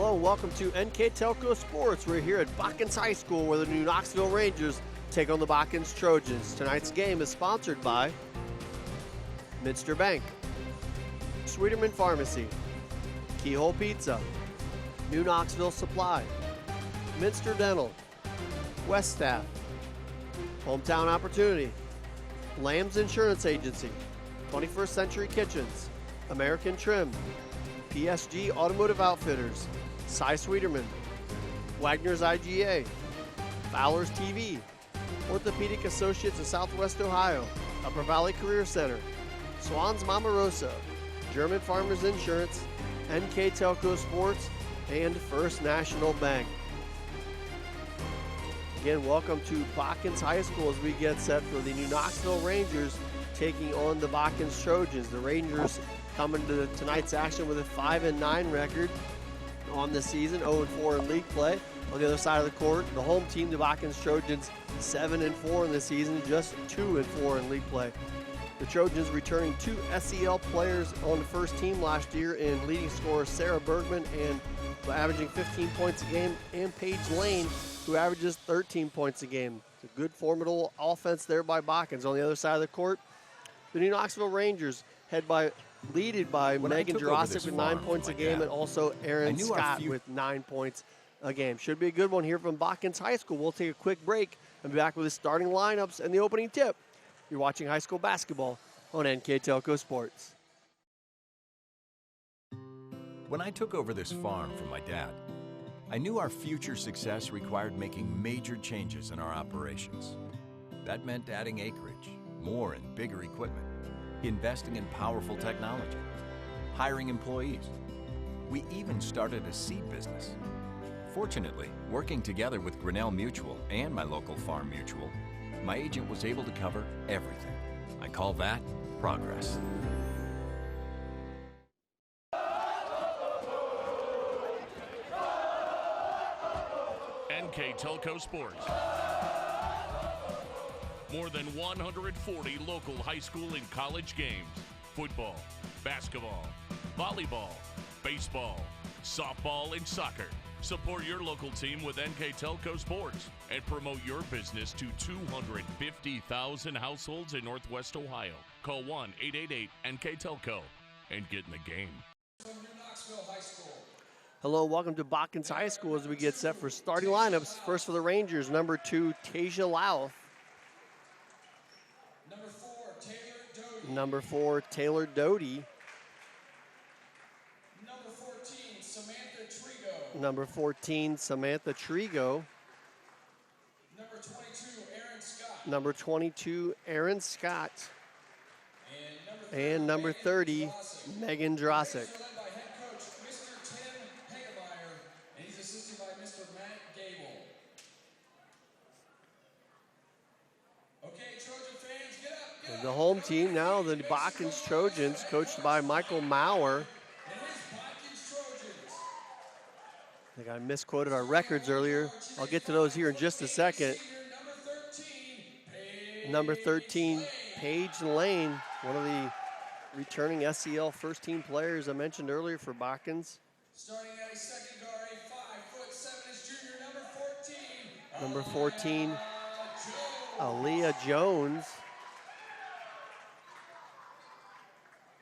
Hello and welcome to NKTelco Sports. We're here at Botkins High School where the New Knoxville Rangers take on the Botkins Trojans. Tonight's game is sponsored by Minster Bank, Sweeterman Pharmacy, Keyhole Pizza, New Knoxville Supply, Minster Dental, West Staff, Hometown Opportunity, Lamb's Insurance Agency, 21st Century Kitchens, American Trim, PSG Automotive Outfitters, Cy Sweeterman, Wagner's IGA, Fowler's TV, Orthopedic Associates of Southwest Ohio, Upper Valley Career Center, Swan's Mama Rosa, German Farmers Insurance, NKTelco Sports, and First National Bank. Again, welcome to Botkins High School as we get set for the New Knoxville Rangers taking on the Botkins Trojans. The Rangers coming to tonight's action with a 5-9 record on the season, 0-4 in league play. On the other side of the court, the home team, the Botkins Trojans, 7-4 in the season, just 2-4 in league play. The Trojans returning 2 SEL players on the first team last year in leading scorers Sarah Bergman, and averaging 15 points a game, and Paige Lane, who averages 13 points a game. It's a good, formidable offense there by Botkins. On the other side of the court, the New Knoxville Rangers leaded by Megan Jurasic with 9 points a game, and also Aaron Scott with 9 points a game. Should be a good one here from Botkins High School. We'll take a quick break and be back with the starting lineups and the opening tip. You're watching high school basketball on NKTelco Sports. When I took over this farm from my dad, I knew our future success required making major changes in our operations. That meant adding acreage, more and bigger equipment, investing in powerful technology, hiring employees. We even started a seed business. Fortunately, working together with Grinnell Mutual and my local farm mutual, my agent was able to cover everything. I call that progress. NKTelco Sports. More than 140 local high school and college games. Football, basketball, volleyball, baseball, softball, and soccer. Support your local team with NKTelco Sports and promote your business to 250,000 households in Northwest Ohio. Call 1-888-NKTelco and get in the game. Hello, welcome to Botkins High School as we get set for starting lineups. First for the Rangers, number 2, Tasia Louth. Number 4, Taylor Doty. Number 14, Samantha Trigo. Number 22, Aaron Scott. And number 30, Megan Jurasic. The home team now, the Botkins Trojans, coached by Michael Meyer. I think I misquoted our records earlier. I'll get to those here in just a second. Number 13, Paige Lane, one of the returning SEL first-team players I mentioned earlier for Botkins. Starting at a second guard, a 5'7" is junior, number 14, Aaliyah Jones.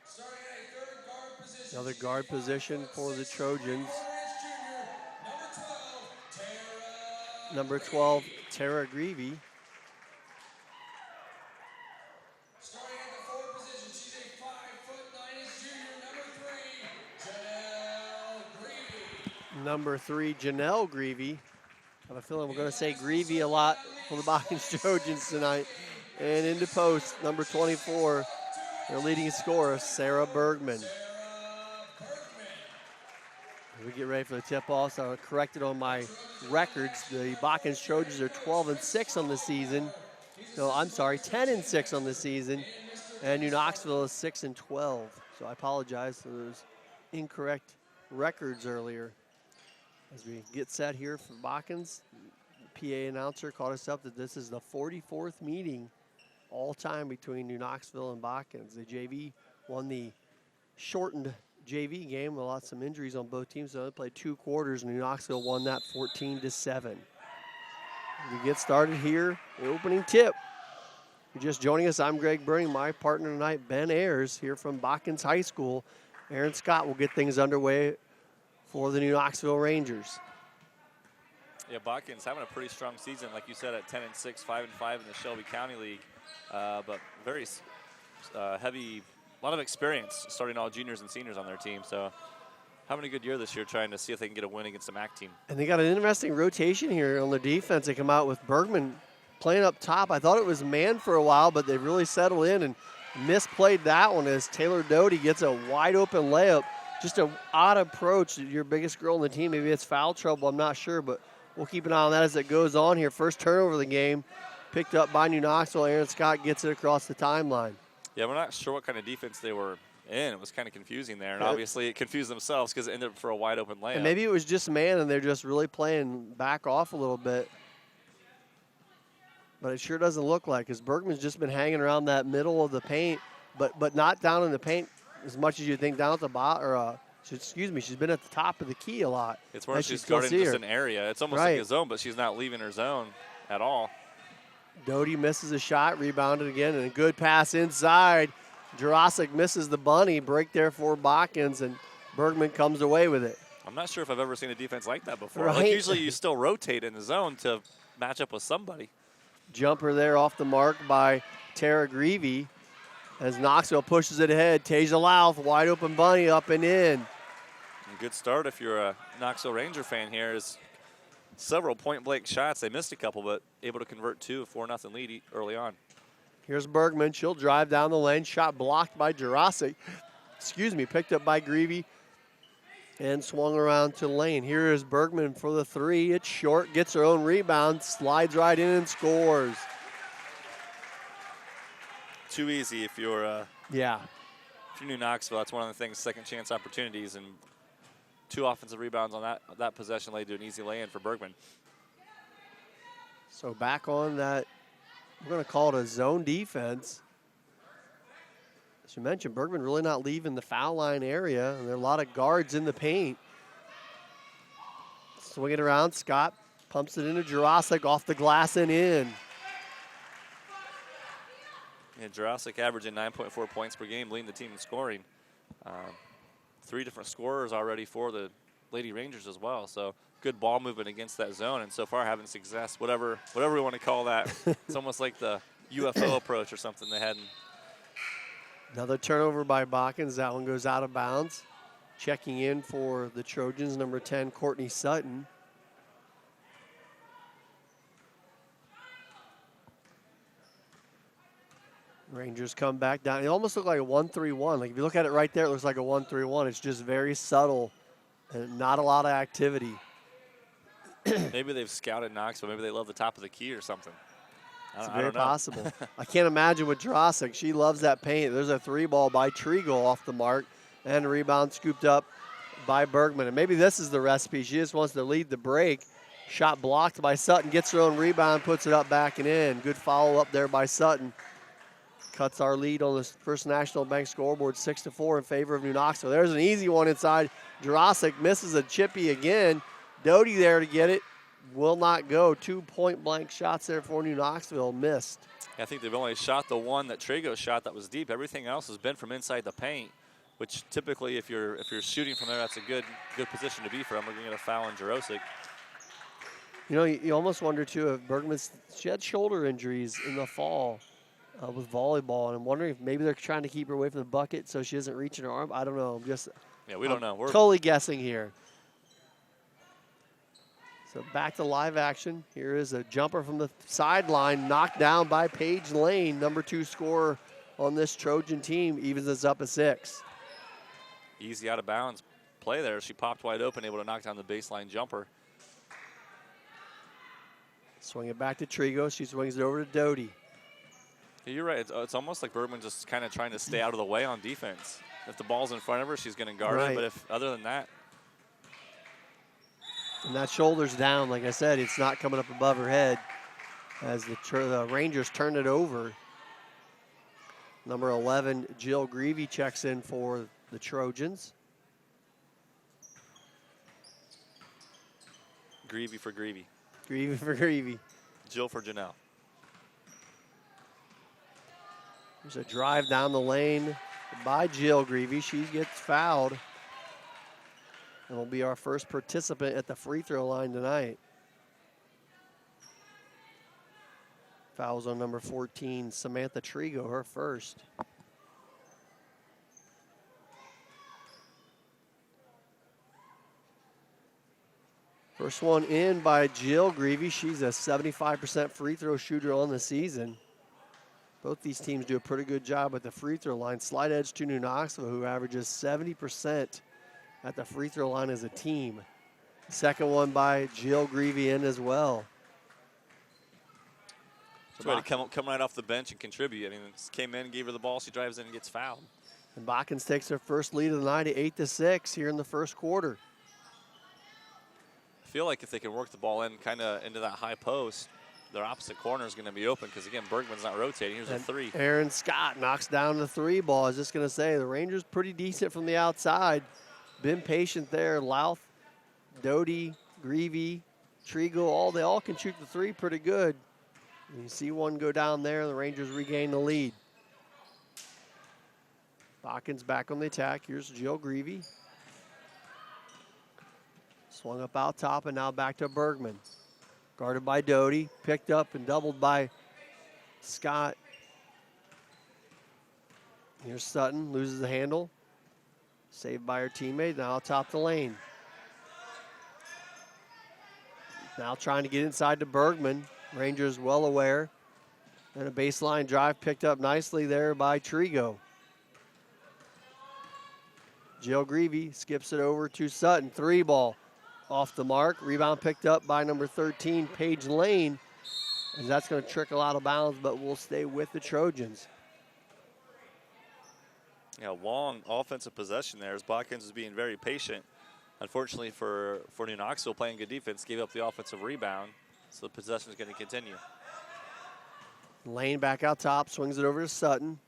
Starting at a third guard position. Another guard position for the Trojans. Number 12, Tara Greavy. Starting at the forward position, she's a 5'9" is junior, number 3, Janelle Greavy. Number 3, Janelle Greavy. I have a feeling we're going to say Greavy a lot for the Botkins Trojans tonight. And into post, number 24, their leading scorer, Sarah Bergman. As we get ready for the tip-off, so I corrected on my records. The Botkins Trojans are 12-6 on the season. No, I'm sorry, 10-6 on the season. And New Knoxville is 6-12. So I apologize for those incorrect records earlier. As we get set here for Botkins, the PA announcer caught us up that this is the 44th meeting all time between New Knoxville and Botkins. The JV won the shortened JV game. Some injuries on both teams. So they played 2 quarters, and New Knoxville won that 14-7. We get started here. The opening tip. If you're just joining us, I'm Greg Burning. My partner tonight, Ben Ayers, here from Botkins High School. Aaron Scott will get things underway for the New Knoxville Rangers. Yeah, Botkins having a pretty strong season, like you said, at 10-6, 5-5 in the Shelby County League, but very heavy, a lot of experience, starting all juniors and seniors on their team. So having a good year this year, trying to see if they can get a win against the MAC team. And they got an interesting rotation here on their defense. They come out with Bergman playing up top. I thought it was man for a while, but they really settled in and misplayed that one as Taylor Doty gets a wide open layup. Just an odd approach. Your biggest girl on the team, maybe it's foul trouble, I'm not sure, but we'll keep an eye on that as it goes on here. First turnover of the game, picked up by New Knoxville. Aaron Scott gets it across the timeline. Yeah, we're not sure what kind of defense they were in. It was kind of confusing there, and obviously it confused themselves because it ended up for a wide open layup. And maybe it was just man, and they're just really playing back off a little bit. But it sure doesn't look like, because Bergman's just been hanging around that middle of the paint, but not down in the paint as much as you think down at the bottom, or excuse me, she's been at the top of the key a lot. It's where she's guarding just an area. It's almost right. like a zone, but she's not leaving her zone at all. Doty misses a shot, rebounded again, and a good pass inside. Jurasic misses the bunny, break there for Botkins, and Bergman comes away with it. I'm not sure if I've ever seen a defense like that before. Right. Like usually you still rotate in the zone to match up with somebody. Jumper there off the mark by Tara Greavy as Knoxville pushes it ahead. Tasia Louth, wide open bunny, up and in. A good start if you're a Knoxville Ranger fan here. Is several point-blank shots. They missed a couple, but able to convert 2, a 4-0 lead early on. Here's Bergman. She'll drive down the lane. Shot blocked by Jurasic. Excuse me, picked up by Greavy and swung around to Lane. Here is Bergman for the 3. It's short, gets her own rebound, slides right in and scores. Too easy if you're yeah. If you're New Knoxville. That's one of the things, second chance opportunities, and 2 offensive rebounds on that possession led to an easy lay-in for Bergman. So back on that, we're going to call it a zone defense. As you mentioned, Bergman really not leaving the foul line area, and there are a lot of guards in the paint. Swing it around, Scott pumps it into Jurasic, off the glass and in. Yeah, Jurasic averaging 9.4 points per game, leading the team in scoring. 3 different scorers already for the Lady Rangers as well. So good ball movement against that zone, and so far having success, whatever we want to call that. It's almost like the UFO approach or something they had. Another turnover by Botkins. That one goes out of bounds. Checking in for the Trojans, number 10, Courtney Sutton. Rangers come back down. It almost looked like a 1-3-1. Like if you look at it right there, it looks like a 1-3-1. It's just very subtle and not a lot of activity. Maybe they've scouted Knoxville. Maybe they love the top of the key or something. It's very possible. I can't imagine with Jurasic. She loves that paint. There's a 3 ball by Trigo off the mark, and a rebound scooped up by Bergman. And maybe this is the recipe. She just wants to lead the break. Shot blocked by Sutton. Gets her own rebound, puts it up, back, and in. Good follow up there by Sutton. Cuts our lead on the First National Bank scoreboard 6-4 in favor of New Knoxville. There's an easy one inside. Jurasic misses a chippy again. Doty there to get it. Will not go. 2 point-blank shots there for New Knoxville. Missed. I think they've only shot the one that Trigo shot that was deep. Everything else has been from inside the paint, which typically if you're shooting from there, that's a good position to be from. We're going to get a foul on Jurasic. You know, you almost wonder, too, if she had shoulder injuries in the fall with volleyball, and I'm wondering if maybe they're trying to keep her away from the bucket so she isn't reaching her arm. I don't know. We don't know. We're totally guessing here. So back to live action. Here is a jumper from the sideline, knocked down by Paige Lane, number 2 scorer on this Trojan team, evens us up at 6. Easy out of bounds play there. She popped wide open, able to knock down the baseline jumper. Swing it back to Trigo. She swings it over to Doty. Yeah, you're right. It's almost like Bergman just kind of trying to stay out of the way on defense. If the ball's in front of her, she's going to guard it. But if other than that. And that shoulder's down. Like I said, it's not coming up above her head as the Rangers turn it over. Number 11, Jill Greavy checks in for the Trojans. Greavy for Greavy. Greavy for Greavy. Jill for Janelle. There's a drive down the lane by Jill Greavy. She gets fouled. And will be our first participant at the free throw line tonight. Fouls on number 14, Samantha Trigo, her first. First one in by Jill Greavy. She's a 75% free throw shooter on the season. Both these teams do a pretty good job at the free throw line. Slight edge to New Knoxville, who averages 70% at the free throw line as a team. Second one by Jill Greavy in as well. It's a way to come right off the bench and contribute. I mean, came in, gave her the ball, she drives in and gets fouled. And Botkins takes their first lead of the night at 8-6 here in the first quarter. I feel like if they can work the ball in kind of into that high post, their opposite corner is going to be open because, again, Bergman's not rotating. Here's a three. Aaron Scott knocks down the three ball. I was just going to say, the Rangers pretty decent from the outside. Been patient there. Louth, Doty, Greavy, Trigo, they all can shoot the three pretty good. You see one go down there, the Rangers regain the lead. Botkins back on the attack. Here's Jill Greavy. Swung up out top and now back to Bergman. Guarded by Doty, picked up and doubled by Scott. Here's Sutton, loses the handle. Saved by her teammate, now atop the lane. Now trying to get inside to Bergman. Rangers well aware. And a baseline drive picked up nicely there by Trigo. Jill Greavy skips it over to Sutton. Three ball off the mark. Rebound picked up by number 13, Paige Lane. And that's going to trickle out of bounds, but will stay with the Trojans. Yeah, long offensive possession there as Botkins was being very patient. Unfortunately for New Knoxville, playing good defense, gave up the offensive rebound. So the possession is going to continue. Lane back out top, swings it over to Sutton.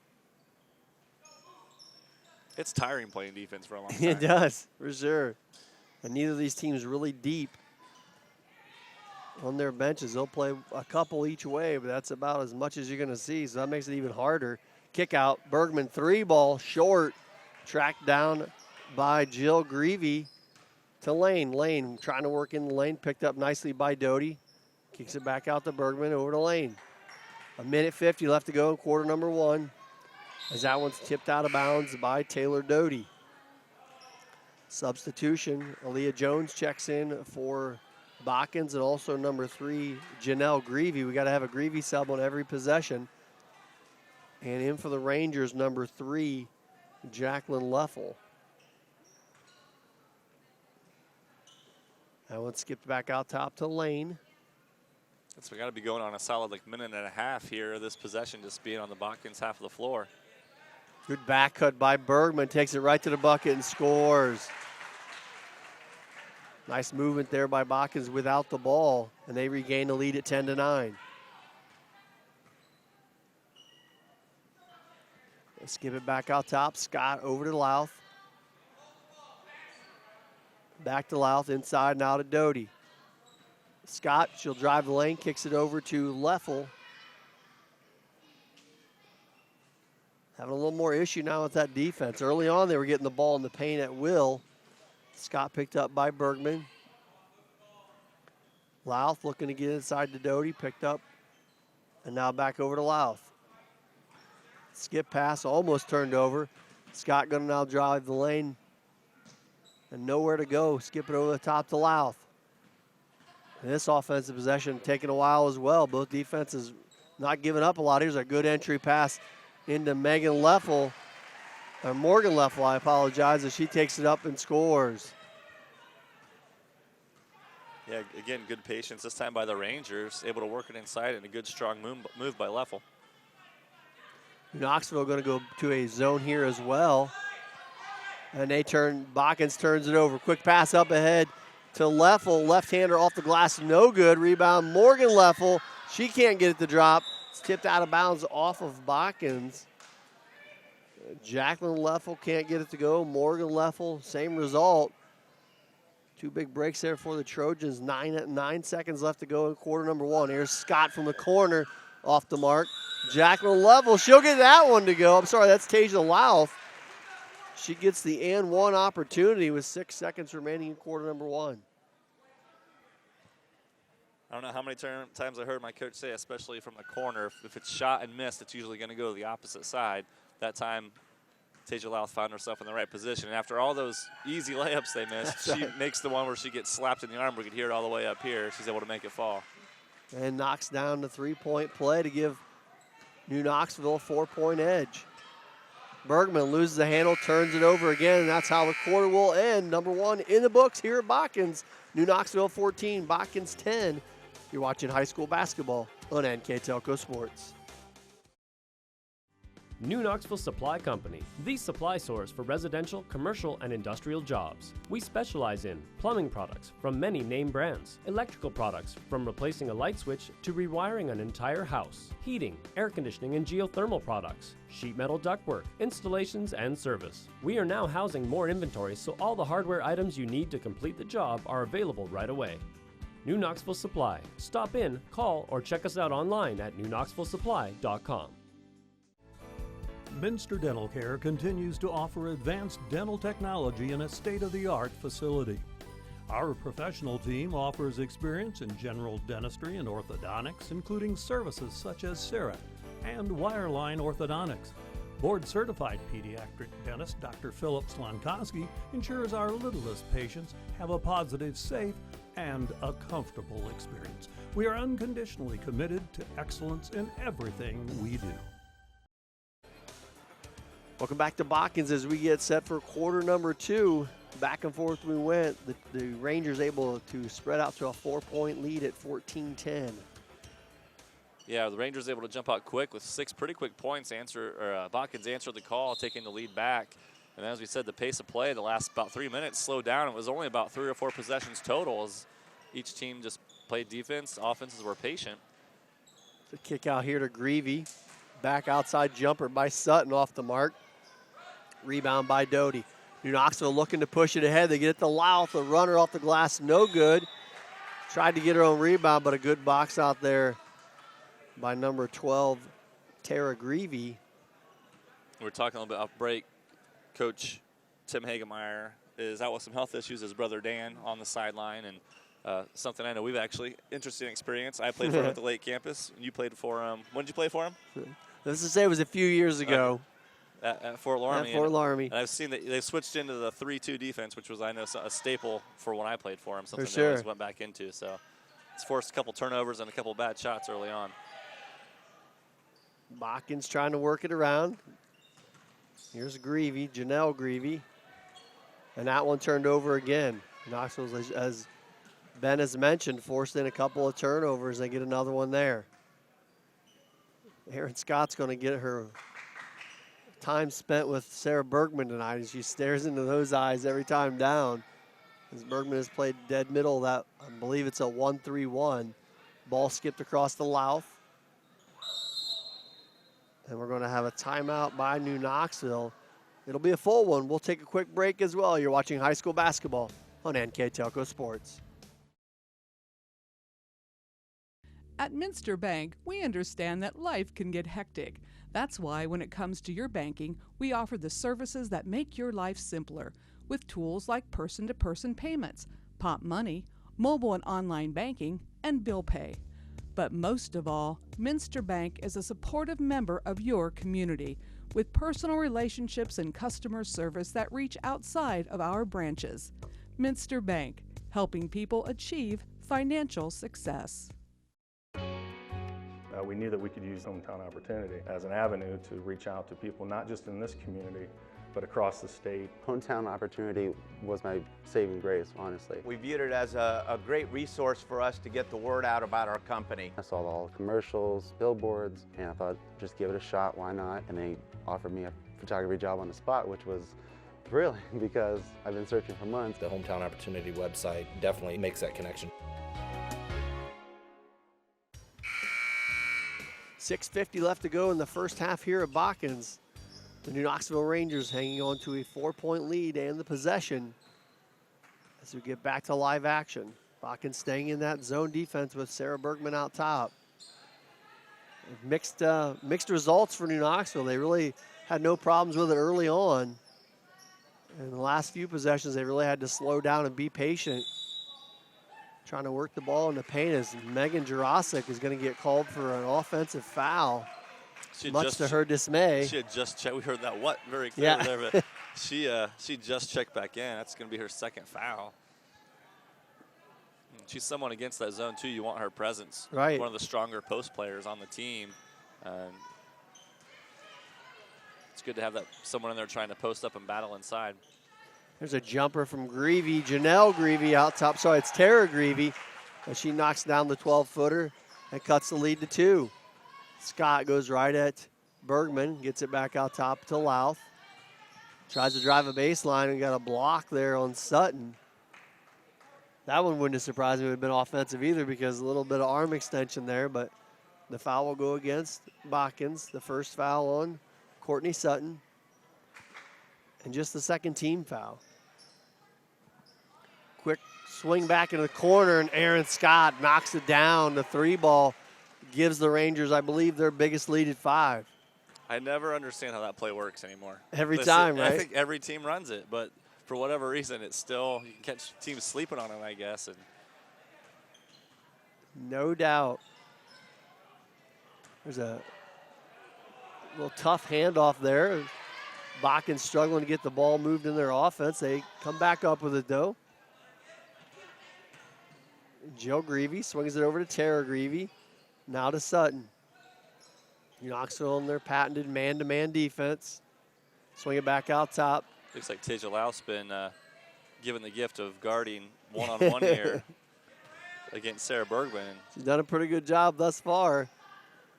It's tiring playing defense for a long time. It does, for sure. And neither of these teams really deep on their benches. They'll play a couple each way, but that's about as much as you're going to see, so that makes it even harder. Kick out, Bergman three ball, short, tracked down by Jill Greavy to Lane. Lane trying to work in the lane, picked up nicely by Doty. Kicks it back out to Bergman, over to Lane. 1:50 left to go in quarter number one, as that one's tipped out of bounds by Taylor Doty. Substitution, Aaliyah Jones checks in for Botkins, and also number 3, Janelle Greavy. We got to have a Greavy sub on every possession. And in for the Rangers, number 3, Jacqueline Leffel. That one skipped back out top to Lane. So we got to be going on a solid minute and a half here. This possession just being on the Botkins half of the floor. Good back cut by Bergman, takes it right to the bucket and scores. Nice movement there by Botkins without the ball, and they regain the lead at 10-9. Let's give it back out top. Scott over to Louth. Back to Louth, inside now to Doty. Scott, she'll drive the lane, kicks it over to Leffel. Having a little more issue now with that defense. Early on, they were getting the ball in the paint at will. Scott picked up by Bergman. Louth looking to get inside to Doty, picked up, and now back over to Louth. Skip pass, almost turned over. Scott gonna now drive the lane, and nowhere to go. Skip it over the top to Louth. And this offensive possession taking a while as well. Both defenses not giving up a lot. Here's a good entry pass into Megan Leffel, or Morgan Leffel, I apologize, as she takes it up and scores. Yeah, again, good patience this time by the Rangers, able to work it inside, and a good strong move by Leffel. Knoxville going to go to a zone here as well. And Botkins turns it over. Quick pass up ahead to Leffel. Left-hander off the glass, no good. Rebound, Morgan Leffel. She can't get it to drop. It's tipped out of bounds off of Botkins. Jacqueline Leffel can't get it to go. Morgan Leffel, same result. Two big breaks there for the Trojans. 9 seconds left to go in quarter number 1. Here's Scott from the corner, off the mark. Jacqueline Level, she'll get that one to go. I'm sorry, that's Tasia Louth. She gets the and one opportunity with 6 seconds remaining in quarter number 1. I don't know how many times I heard my coach say, especially from the corner, if it's shot and missed, it's usually going to go to the opposite side. That time, Tasia Louth found herself in the right position. And after all those easy layups they missed, she makes the one where she gets slapped in the arm. We could hear it all the way up here. She's able to make it fall. And knocks down the three-point play to give New Knoxville a 4-point edge. Bergman loses the handle, turns it over again, and that's how the quarter will end. Number 1 in the books here at Botkins. New Knoxville 14, Botkins 10. You're watching high school basketball on NKTelco Sports. New Knoxville Supply Company, the supply source for residential, commercial, and industrial jobs. We specialize in plumbing products from many name brands, electrical products from replacing a light switch to rewiring an entire house, heating, air conditioning, and geothermal products, sheet metal ductwork, installations, and service. We are now housing more inventory, so all the hardware items you need to complete the job are available right away. New Knoxville Supply. Stop in, call, or check us out online at newknoxvillesupply.com. Minster Dental Care continues to offer advanced dental technology in a state-of-the-art facility. Our professional team offers experience in general dentistry and orthodontics, including services such as CEREC and wireline orthodontics. Board-certified pediatric dentist Dr. Philip Slonkowski ensures our littlest patients have a positive, safe, and a comfortable experience. We are unconditionally committed to excellence in everything we do. Welcome back to Botkins as we get set for quarter number 2. Back and forth we went. The Rangers able to spread out to a 4-point lead at 14-10. Yeah, the Rangers able to jump out quick with 6 pretty quick points. Botkins answered the call, taking the lead back. And as we said, the pace of play the last about 3 minutes slowed down. It was only about 3 or 4 possessions total as each team just played defense. Offenses were patient. The kick out here to Greavy. Back outside jumper by Sutton off the mark. Rebound by Doty. New Knoxville looking to push it ahead. They get it to Louth, the runner off the glass, no good. Tried to get her own rebound, but a good box out there by number 12, Tara Greavy. We were talking a little bit off break. Coach Tim Hagemeyer is out with some health issues. His brother Dan on the sideline, and something I know we've actually interesting experience. I played for him at the Lake Campus. You played for him. When did you play for him? Let's just say it was a few years ago. At Fort Laramie. At Fort Laramie. And I've seen that they've switched into the 3-2 defense, which was, I know, a staple for when I played for him, something for sure. they always went back into. So it's forced a couple turnovers and a couple bad shots early on. Botkins trying to work it around. Here's Greavy, Janelle Greavy. And that one turned over again. Knoxville, as Ben has mentioned, forced in a couple of turnovers. They get another one there. Aaron Scott's going to get her time spent with Sarah Bergman tonight, and she stares into those eyes every time down. As Bergman has played dead middle, that I believe it's a 1-3-1. Ball skipped across the Louth. And we're going to have a timeout by New Knoxville. It'll be a full one. We'll take a quick break as well. You're watching high school basketball on NKTelco Sports. At Minster Bank, we understand that life can get hectic. That's why when it comes to your banking, we offer the services that make your life simpler with tools like person-to-person payments, Pop Money, mobile and online banking, and bill pay. But most of all, Minster Bank is a supportive member of your community with personal relationships and customer service that reach outside of our branches. Minster Bank, helping people achieve financial success. We knew that we could use Hometown Opportunity as an avenue to reach out to people, not just in this community, but across the state. Hometown Opportunity was my saving grace, honestly. We viewed it as a great resource for us to get the word out about our company. I saw all the commercials, billboards, and I thought, just give it a shot, why not? And they offered me a photography job on the spot, which was thrilling because I've been searching for months. The Hometown Opportunity website definitely makes that connection. 6:50 left to go in the first half here at Botkins. The New Knoxville Rangers hanging on to a 4-point lead and the possession. As we get back to live action, Botkins staying in that zone defense with Sarah Bergman out top. Mixed results for New Knoxville. They really had no problems with it early on. In the last few possessions, they really had to slow down and be patient. Trying to work the ball in the paint as Megan Jurasic is going to get called for an offensive foul, much to her dismay. She had just checked. We heard that what very clearly there, but she just checked back in. That's going to be her second foul. She's someone against that zone, too. You want her presence. Right. One of the stronger post players on the team. It's good to have that someone in there trying to post up and battle inside. There's a jumper from Greavy, Janelle Greavy out top. Sorry, it's Tara Greavy. And she knocks down the 12-footer and cuts the lead to 2. Scott goes right at Bergman, gets it back out top to Louth. Tries to drive a baseline and got a block there on Sutton. That one wouldn't have surprised me. It would have been offensive either because a little bit of arm extension there, but the foul will go against Botkins. The first foul on Courtney Sutton. And just the second team foul. Quick swing back into the corner, and Aaron Scott knocks it down. The 3-ball gives the Rangers, I believe, their biggest lead at 5. I never understand how that play works anymore. Every time, right? I think every team runs it, but for whatever reason, it's still, you can catch teams sleeping on it, I guess. And no doubt. There's a little tough handoff there. Botkins struggling to get the ball moved in their offense. They come back up with it, though. Jill Greavy swings it over to Tara Greavy. Now to Sutton. Knoxville in their patented man-to-man defense. Swing it back out top. Looks like Tasia Louth's been given the gift of guarding one-on-one here against Sarah Bergman. She's done a pretty good job thus far.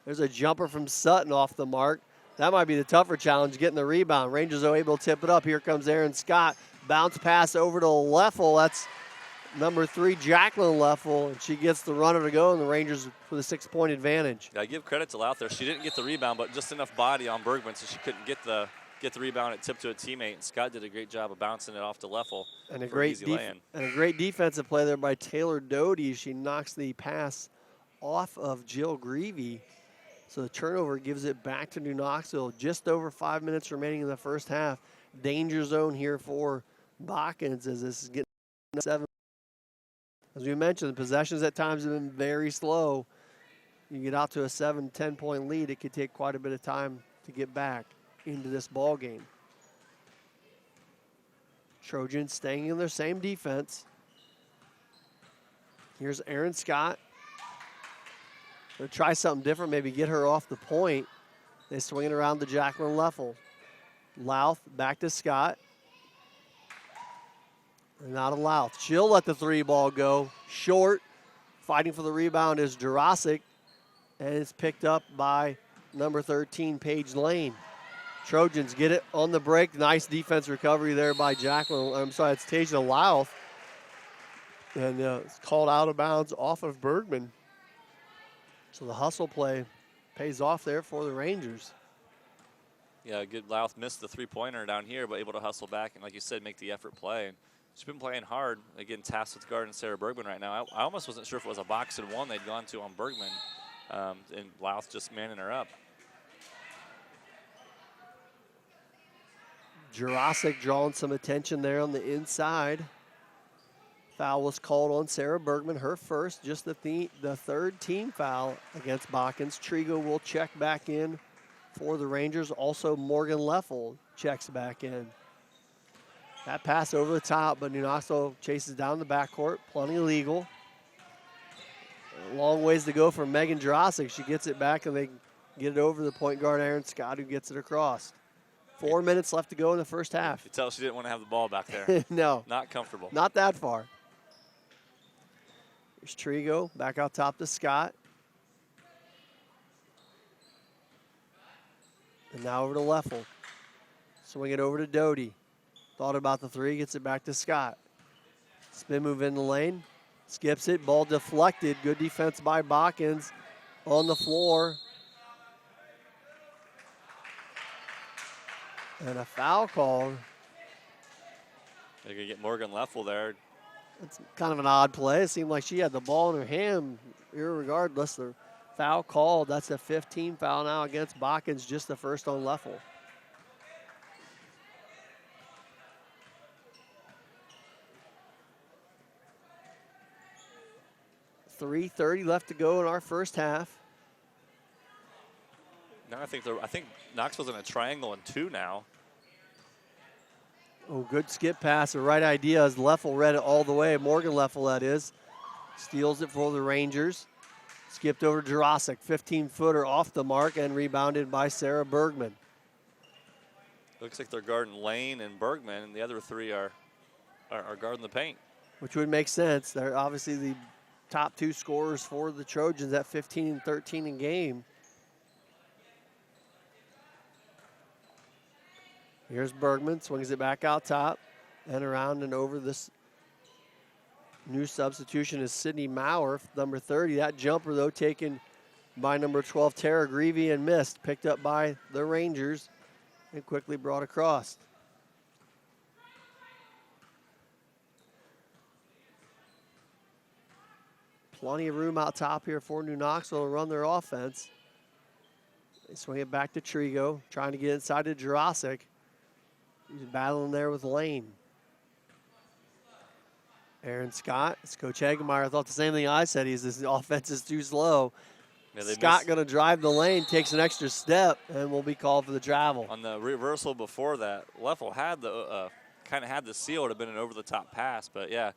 There's a jumper from Sutton off the mark. That might be the tougher challenge, getting the rebound. Rangers are able to tip it up. Here comes Aaron Scott. Bounce pass over to Leffel. That's number 3, Jacqueline Leffel, and she gets the runner to go, and the Rangers with a 6-point advantage. I give credit to Louth there. She didn't get the rebound, but just enough body on Bergman so she couldn't get the rebound. It tipped to a teammate, and Scott did a great job of bouncing it off to Leffel. And a great defensive play there by Taylor Doty. She knocks the pass off of Jill Greavy. So the turnover gives it back to New Knoxville. Just over 5 minutes remaining in the first half. Danger zone here for Botkins as this is getting 7. As we mentioned, the possessions at times have been very slow. You get out to a 7-10 point lead, it could take quite a bit of time to get back into this ball game. Trojans staying in their same defense. Here's Aaron Scott. They'll try something different, maybe get her off the point. They swing it around to Jacqueline Leffel. Louth back to Scott. And out of Louth. She'll let the 3-ball go. Short. Fighting for the rebound is Jurasic. And it's picked up by number 13, Paige Lane. Trojans get it on the break. Nice defense recovery there by Jacqueline. I'm sorry, it's Tasia Louth. And it's called out of bounds off of Bergman. So the hustle play pays off there for the Rangers. Yeah, good. Louth missed the 3-pointer down here, but able to hustle back and, like you said, make the effort play. And she's been playing hard. Again, tasked with guarding Sarah Bergman right now. I almost wasn't sure if it was a box and one they'd gone to on Bergman, and Louth just manning her up. Jurasic drawing some attention there on the inside. Foul was called on Sarah Bergman, her first, just the 3rd team foul against Botkins. Trigo will check back in for the Rangers. Also, Morgan Leffel checks back in. That pass over the top, but New Knoxville chases down the backcourt. Plenty legal. A long ways to go for Megan Jurasic. She gets it back, and they get it over the point guard, Aaron Scott, who gets it across. 4 minutes left to go in the first half. You tell she didn't want to have the ball back there. No. Not comfortable. Not that far. Here's Trigo back out top to Scott. And now over to Leffel. Swing it over to Doty. Thought about the 3, gets it back to Scott. Spin move in the lane. Skips it, ball deflected. Good defense by Botkins on the floor. And a foul called. They're going to get Morgan Leffel there. It's kind of an odd play. It seemed like she had the ball in her hand, irregardless. The foul called. That's a 15 foul now against Botkins, just the first on Leffel. .330 left to go in our first half. Now I think Knoxville's in a triangle and 2 now. Oh, good skip pass. The right idea as Leffel read it all the way. Morgan Leffel, that is. Steals it for the Rangers. Skipped over to Jurasik. 15-footer off the mark and rebounded by Sarah Bergman. Looks like they're guarding Lane and Bergman, and the other 3 are guarding the paint. Which would make sense. They're obviously the top 2 scorers for the Trojans at 15 and 13 in game. Here's Bergman, swings it back out top and around and over. This new substitution is Sydney Meyer, number 30. That jumper, though, taken by number 12, Tara Greavy, and missed. Picked up by the Rangers and quickly brought across. Plenty of room out top here for New Knoxville to run their offense. They swing it back to Trigo, trying to get inside to Jurasik. He's battling there with Lane. Aaron Scott, it's Coach Hagemeyer thought the same thing I said. This offense is too slow. Yeah, Scott going to drive the lane, takes an extra step, and will be called for the travel. On the reversal before that, Leffel had the kind of had the seal. It would have been an over-the-top pass, but yeah,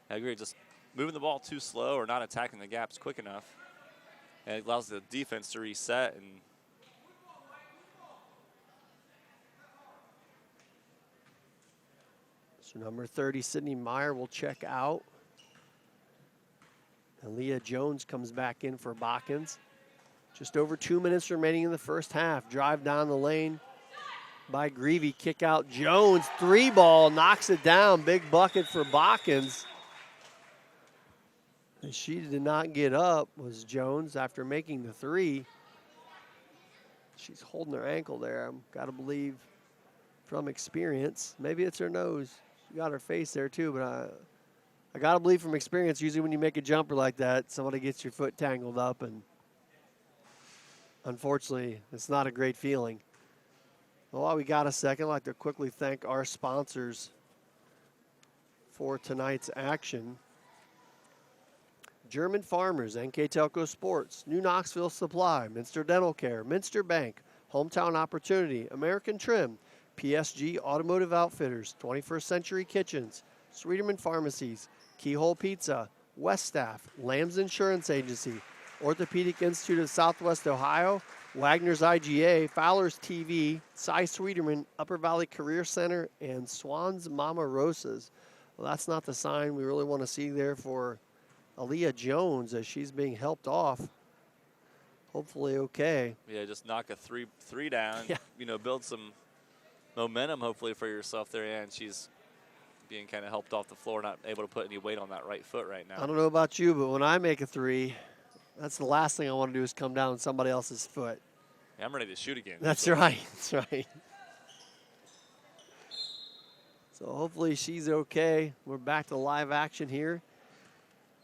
I agree. Just moving the ball too slow or not attacking the gaps quick enough, and it allows the defense to reset. And so number 30, Sydney Meyer, will check out. And Leah Jones comes back in for Botkins. Just over 2 minutes remaining in the first half. Drive down the lane by Greavy. Kick out Jones. 3-ball, knocks it down. Big bucket for Botkins. And she did not get up, was Jones, after making the 3. She's holding her ankle there. I've got to believe from experience. Maybe it's her nose. She got her face there too, but I got to believe from experience, usually when you make a jumper like that, somebody gets your foot tangled up, and unfortunately, it's not a great feeling. Well, while we got a second, I'd like to quickly thank our sponsors for tonight's action. German Farmers, NKTelco Sports, New Knoxville Supply, Minster Dental Care, Minster Bank, Hometown Opportunity, American Trim, PSG Automotive Outfitters, 21st Century Kitchens, Sweeterman Pharmacies, Keyhole Pizza, West Staff, Lamb's Insurance Agency, Orthopedic Institute of Southwest Ohio, Wagner's IGA, Fowler's TV, Cy Sweeterman, Upper Valley Career Center, and Swan's Mama Rosas. Well, that's not the sign we really want to see there for Aaliyah Jones as she's being helped off. Hopefully okay. yeah, just knock a three down. Yeah. You know, build some momentum hopefully for yourself there, and she's being kind of helped off the floor, not able to put any weight on that right foot right now. I don't know about you, but when I make a 3, that's the last thing I want to do is come down on somebody else's foot. Yeah, I'm ready to shoot again. That's right. That's right. So hopefully she's okay. We're back to live action here.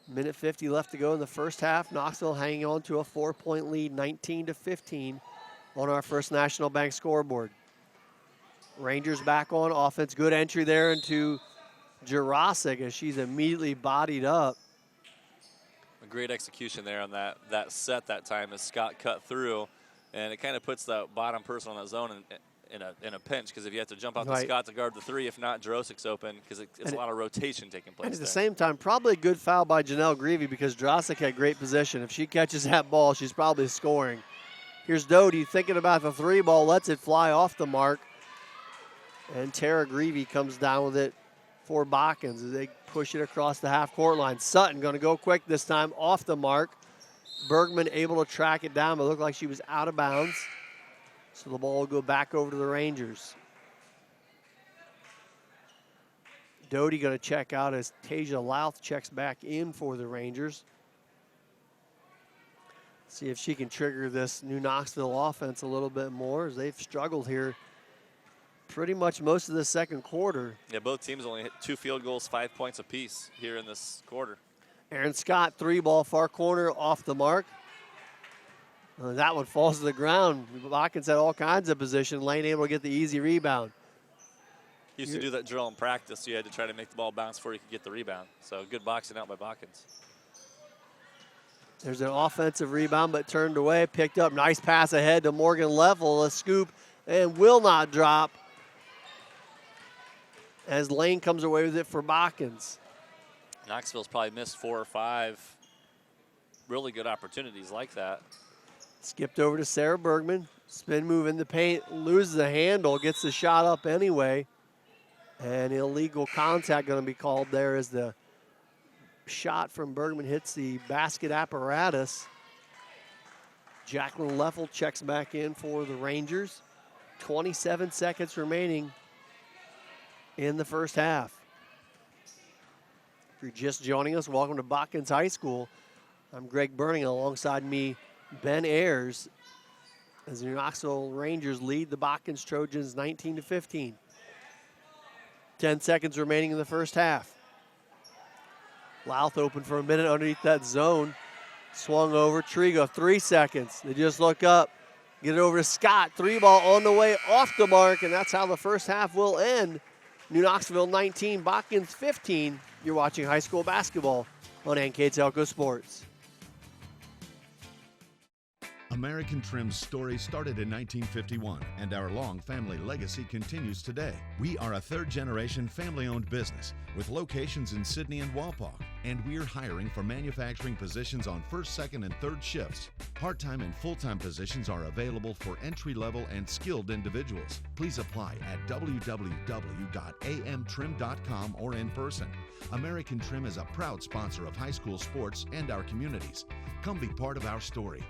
Minute 50 left to go in the first half. Knoxville hanging on to a 4-point lead, 19-15 on our First National Bank scoreboard. Rangers back on offense. Good entry there into Jurasik as she's immediately bodied up. A great execution there on that set that time as Scott cut through, and it kind of puts that bottom person on that zone in a pinch, because if you have to jump out to Scott to guard the 3, if not, Jurosik's open, because it's a lot of rotation taking place. And at the there. same time, probably a good foul by Janelle Greavy, because Jurasik had great position. If she catches that ball, she's probably scoring. Here's Doty thinking about the 3-ball, lets it fly off the mark. And Tara Greavy comes down with it for Botkins as they push it across the half-court line. Sutton going to go quick this time, off the mark. Bergman able to track it down, but it looked like she was out of bounds. So the ball will go back over to the Rangers. Doty going to check out as Tasia Louth checks back in for the Rangers. See if she can trigger this New Knoxville offense a little bit more, as they've struggled here pretty much most of the second quarter. Yeah, both teams only hit 2 field goals, 5 points apiece here in this quarter. Aaron Scott, 3-ball far corner, off the mark. That one falls to the ground. Botkins had all kinds of position. Lane able to get the easy rebound. Used to do that drill in practice. You had to try to make the ball bounce before you could get the rebound. So good boxing out by Botkins. There's an offensive rebound, but turned away, picked up. Nice pass ahead to Morgan Level, a scoop, and will not drop as Lane comes away with it for Botkins. Knoxville's probably missed 4 or 5 really good opportunities like that. Skipped over to Sarah Bergman. Spin move in the paint, loses the handle, gets the shot up anyway. And illegal contact going to be called there as the shot from Bergman hits the basket apparatus. Jacqueline Leffel checks back in for the Rangers. 27 seconds remaining in the first half. If you're just joining us, welcome to Botkins High School. I'm Greg Burning, alongside me, Ben Ayers, as the New Knoxville Rangers lead the Botkins Trojans 19-15. 10 seconds remaining in the first half. Louth open for a minute underneath that zone. Swung over, Trigo, 3 seconds. They just look up, get it over to Scott. 3-ball on the way, off the mark, and that's how the first half will end. New Knoxville 19, Botkins 15. You're watching high school basketball on NKTelco Sports. American Trim's story started in 1951, and our long family legacy continues today. We are a third-generation family-owned business with locations in Sydney and Walpaug, and we're hiring for manufacturing positions on first, second, and third shifts. Part-time and full-time positions are available for entry-level and skilled individuals. Please apply at www.amtrim.com or in person. American Trim is a proud sponsor of high school sports and our communities. Come be part of our story.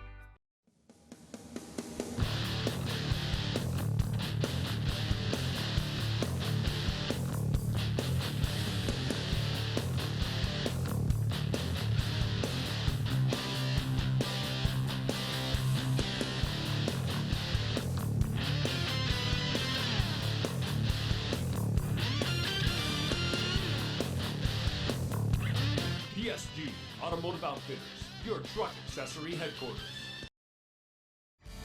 PSG Automotive Outfitters, your truck accessory headquarters.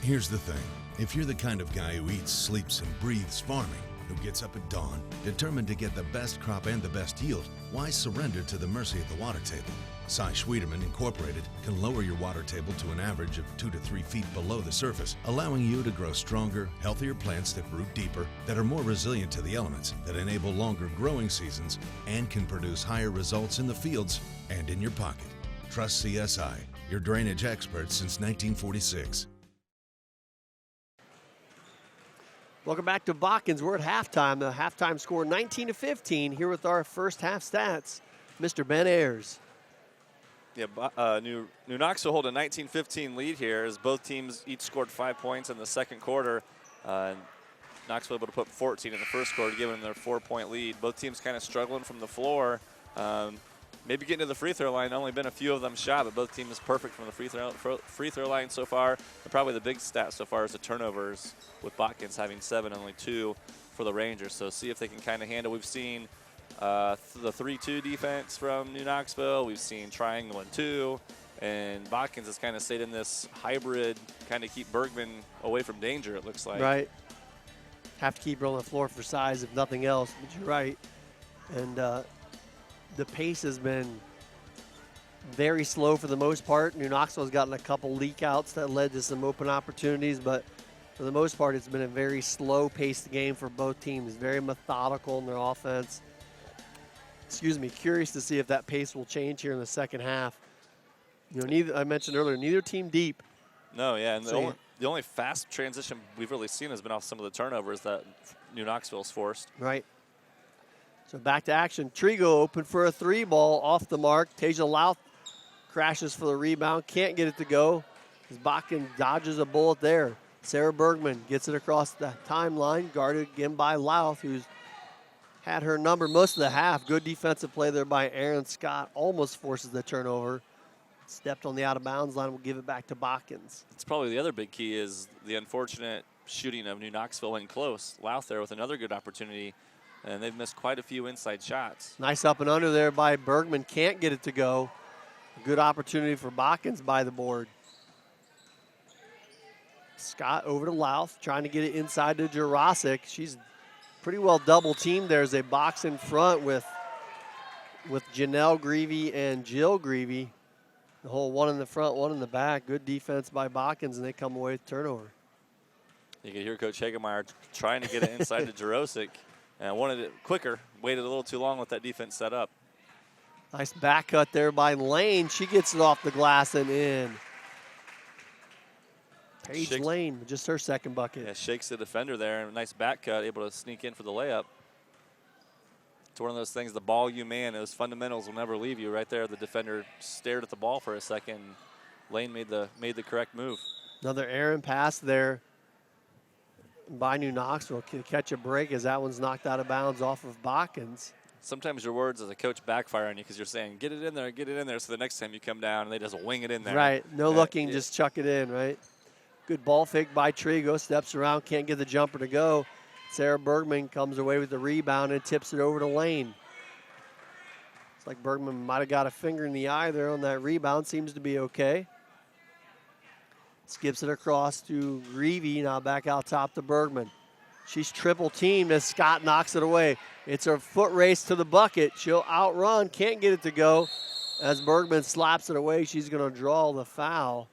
Here's the thing. If you're the kind of guy who eats, sleeps, and breathes farming, who gets up at dawn, determined to get the best crop and the best yield, why surrender to the mercy of the water table? Cy Schwiederman Incorporated can lower your water table to an average of 2 to 3 feet below the surface, allowing you to grow stronger, healthier plants that root deeper, that are more resilient to the elements, that enable longer growing seasons, and can produce higher results in the fields and in your pocket. Trust CSI, your drainage experts since 1946. Welcome back to Botkins. We're at halftime. The halftime score 19-15. Here with our first half stats, Mr. Ben Ayers. Yeah, New Knoxville hold a 19-15 lead here as both teams each scored 5 points in the second quarter. Knoxville able to put 14 in the first quarter, giving them their 4-point lead. Both teams kind of struggling from the floor. Maybe getting to the free throw line. Only been a few of them shot, but both teams perfect from the free throw line so far. And probably the big stat so far is the turnovers, with Botkins having 7, only 2 for the Rangers. So see if they can kind of handle. We've seen the 3-2 defense from New Knoxville. We've seen triangle and 2, and Botkins has kind of stayed in this hybrid, kind of keep Bergman away from danger, it looks like. Right. Have to keep her on the floor for size, if nothing else, but you're right. And the pace has been very slow for the most part. New Knoxville has gotten a couple leak outs that led to some open opportunities, but for the most part, it's been a very slow-paced game for both teams. Very methodical in their offense. Curious to see if that pace will change here in the second half. You know, I mentioned earlier, neither team deep. No, yeah, and the only fast transition we've really seen has been off some of the turnovers that New Knoxville's forced. Right. So back to action. Trigo open for a 3-ball off the mark. Tasia Louth crashes for the rebound. Can't get it to go. Botkins dodges a bullet there. Sarah Bergman gets it across the timeline. Guarded again by Louth, who's had her number most of the half. Good defensive play there by Aaron Scott. Almost forces the turnover. Stepped on the out-of-bounds line. We'll give it back to Botkins. It's probably the other big key is the unfortunate shooting of New Knoxville went close. Louth there with another good opportunity, and they've missed quite a few inside shots. Nice up and under there by Bergman. Can't get it to go. A good opportunity for Botkins by the board. Scott over to Louth, trying to get it inside to Jurasic. She's pretty well double teamed there as they box in front with Janelle Greavy and Jill Greavy. The whole one in the front, one in the back. Good defense by Botkins, and they come away with turnover. You can hear Coach Hagemeyer trying to get it inside to Jurasic, and wanted it quicker. Waited a little too long with that defense set up. Nice back cut there by Lane. She gets it off the glass and in. Paige Lane, just her second bucket. Yeah, shakes the defender there, and a nice back cut, able to sneak in for the layup. It's one of those things, the ball you man, those fundamentals will never leave you. Right there, the defender stared at the ball for a second. Lane made the correct move. Another errant pass there by New Knoxville. Can catch a break as that one's knocked out of bounds off of Botkins. Sometimes your words as a coach backfire on you because you're saying, get it in there, get it in there. So the next time you come down and they just wing it in there. Right, no looking, just chuck it in, right? Good ball fake by Trigo, steps around, can't get the jumper to go. Sarah Bergman comes away with the rebound and tips it over to Lane. It's like Bergman might have got a finger in the eye there on that rebound, seems to be okay. Skips it across to Greavy, now back out top to Bergman. She's triple teamed as Scott knocks it away. It's a foot race to the bucket. She'll outrun, can't get it to go. As Bergman slaps it away, she's gonna draw the foul.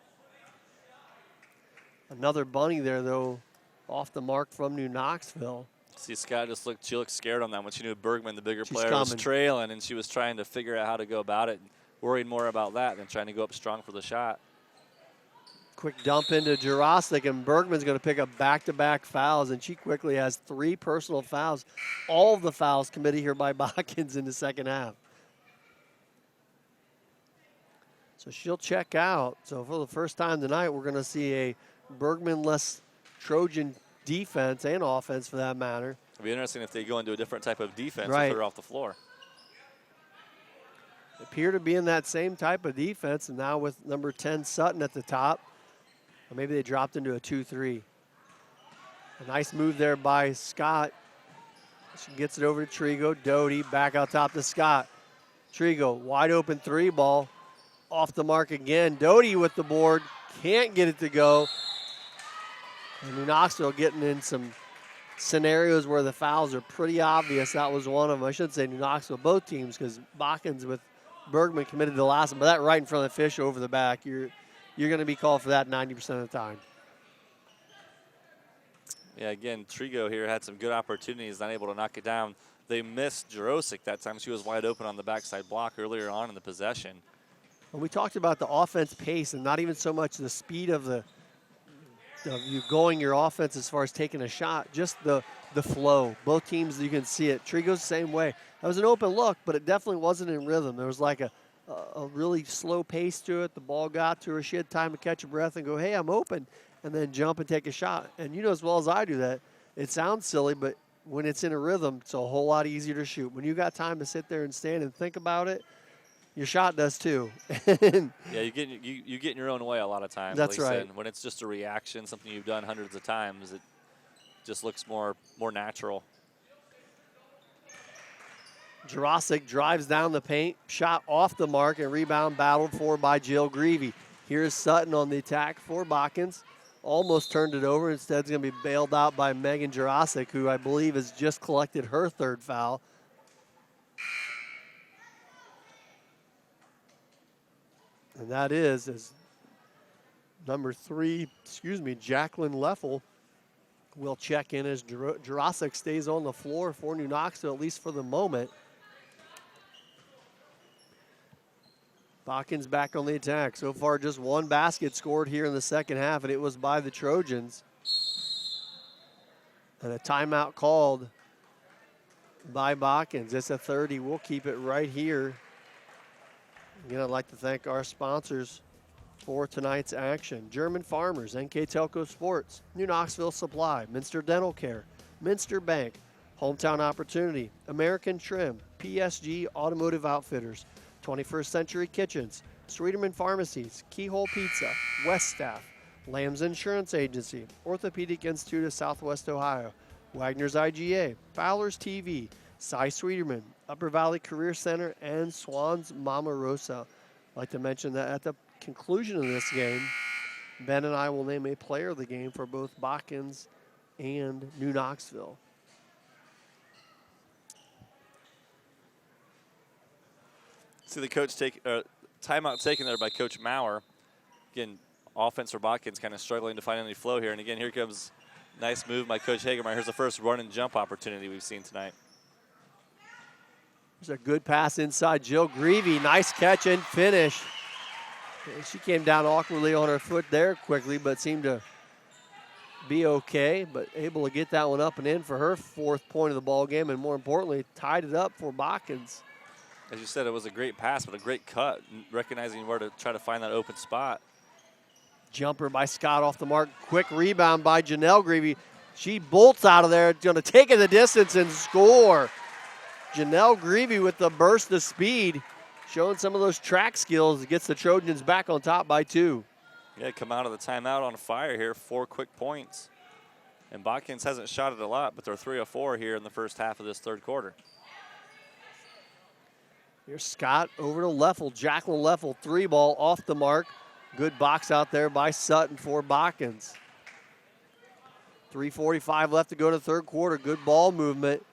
Another bunny there though, off the mark from New Knoxville. See, Scott she looked scared on that one. She knew Bergman, the bigger player, was trailing, and she was trying to figure out how to go about it. Worried more about that than trying to go up strong for the shot. Quick dump into Jurasic, and Bergman's going to pick up back-to-back fouls, and she quickly has 3 personal fouls. All of the fouls committed here by Botkins in the second half. So she'll check out. So for the first time tonight, we're going to see a Bergman-less Trojan defense and offense for that matter. It'll be interesting if they go into a different type of defense right. with her off the floor. Appear to be in that same type of defense, and now with number 10 Sutton at the top. Or maybe they dropped into a 2-3. A nice move there by Scott. She gets it over to Trigo. Doty back out top to Scott. Trigo, wide open 3 ball. Off the mark again. Doty with the board. Can't get it to go. And New Knoxville getting in some scenarios where the fouls are pretty obvious. That was one of them. I should say New Knoxville, both teams, because Botkins with Bergman committed the last one. But that right in front of the fish over the back, you're going to be called for that 90% of the time. Yeah, again, Trigo here had some good opportunities, not able to knock it down. They missed Jurasic that time. She was wide open on the backside block earlier on in the possession. When we talked about the offense pace and not even so much the speed of you going your offense as far as taking a shot, just the flow. Both teams, you can see it. Trigo's the same way. That was an open look, but it definitely wasn't in rhythm. There was like a really slow pace to it. The ball got to her. She had time to catch a breath and go, hey, I'm open, and then jump and take a shot. And you know as well as I do that it sounds silly, but when it's in a rhythm, it's a whole lot easier to shoot. When you got time to sit there and stand and think about it, your shot does too. Yeah, you get in your own way a lot of times. That's Lisa, right. and when it's just a reaction, something you've done hundreds of times, it just looks more natural. Jurasic drives down the paint, shot off the mark, and rebound battled for by Jill Greavy. Here's Sutton on the attack for Botkins. Almost turned it over. Instead, it's going to be bailed out by Megan Jurasic, who I believe has just collected her 3rd foul. And that is number 3, Jacqueline Leffel will check in as Jurasic stays on the floor for New Knoxville, at least for the moment. Botkins back on the attack. So far, just 1 basket scored here in the second half, and it was by the Trojans. And a timeout called by Botkins. It's a 30. We'll keep it right here. Again, I'd like to thank our sponsors for tonight's action. German Farmers, NKTelco Sports, New Knoxville Supply, Minster Dental Care, Minster Bank, Hometown Opportunity, American Trim, PSG Automotive Outfitters, 21st Century Kitchens, Sweeterman Pharmacies, Keyhole Pizza, West Staff, Lamb's Insurance Agency, Orthopedic Institute of Southwest Ohio, Wagner's IGA, Fowler's TV, Cy Sweeterman, Upper Valley Career Center, and Swan's Mama Rosa. I'd like to mention that at the conclusion of this game, Ben and I will name a player of the game for both Botkins and New Knoxville. See the coach timeout taken there by Coach Meyer. Again, offense for Botkins kind of struggling to find any flow here. And again, here comes nice move by Coach Hagemeyer. Here's the first run and jump opportunity we've seen tonight. There's a good pass inside. Jill Greavy, nice catch and finish. She came down awkwardly on her foot there quickly, but seemed to be okay, but able to get that one up and in for her 4th point of the ball game, and more importantly, tied it up for Botkins. As you said, it was a great pass, but a great cut, recognizing where to try to find that open spot. Jumper by Scott off the mark. Quick rebound by Janelle Greavy. She bolts out of there, going to take it the distance and score. Janelle Greavy with the burst of speed, showing some of those track skills, gets the Trojans back on top by 2. Yeah, come out of the timeout on fire here, 4 quick points. And Botkins hasn't shot it a lot, but they're 3 of 4 here in the first half of this 3rd quarter. Here's Scott over to Leffel. Jacqueline Leffel, 3-ball off the mark. Good box out there by Sutton for Botkins. 3:45 left to go to the 3rd quarter. Good ball movement.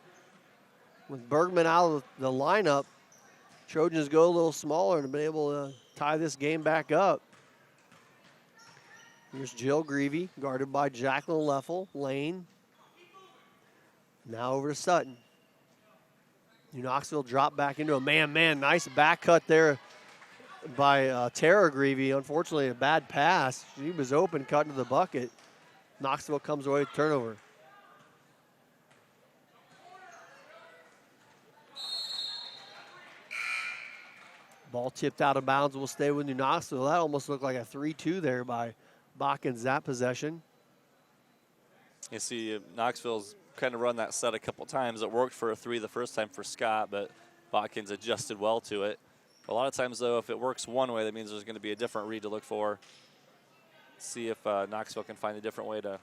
With Bergman out of the lineup, Trojans go a little smaller and have been able to tie this game back up. Here's Jill Greavy, guarded by Jacqueline Leffel. Lane. Now over to Sutton. New Knoxville dropped back into a man-man. Nice back cut there by Tara Greavy. Unfortunately, a bad pass. She was open, cut into the bucket. Knoxville comes away with turnover. Ball tipped out of bounds, will stay with New Knoxville. That almost looked like a 3-2 there by Botkins, that possession. You see Knoxville's kind of run that set a couple times. It worked for a 3 the first time for Scott, but Botkins adjusted well to it. A lot of times, though, if it works one way, that means there's going to be a different read to look for. See if Knoxville can find a different way to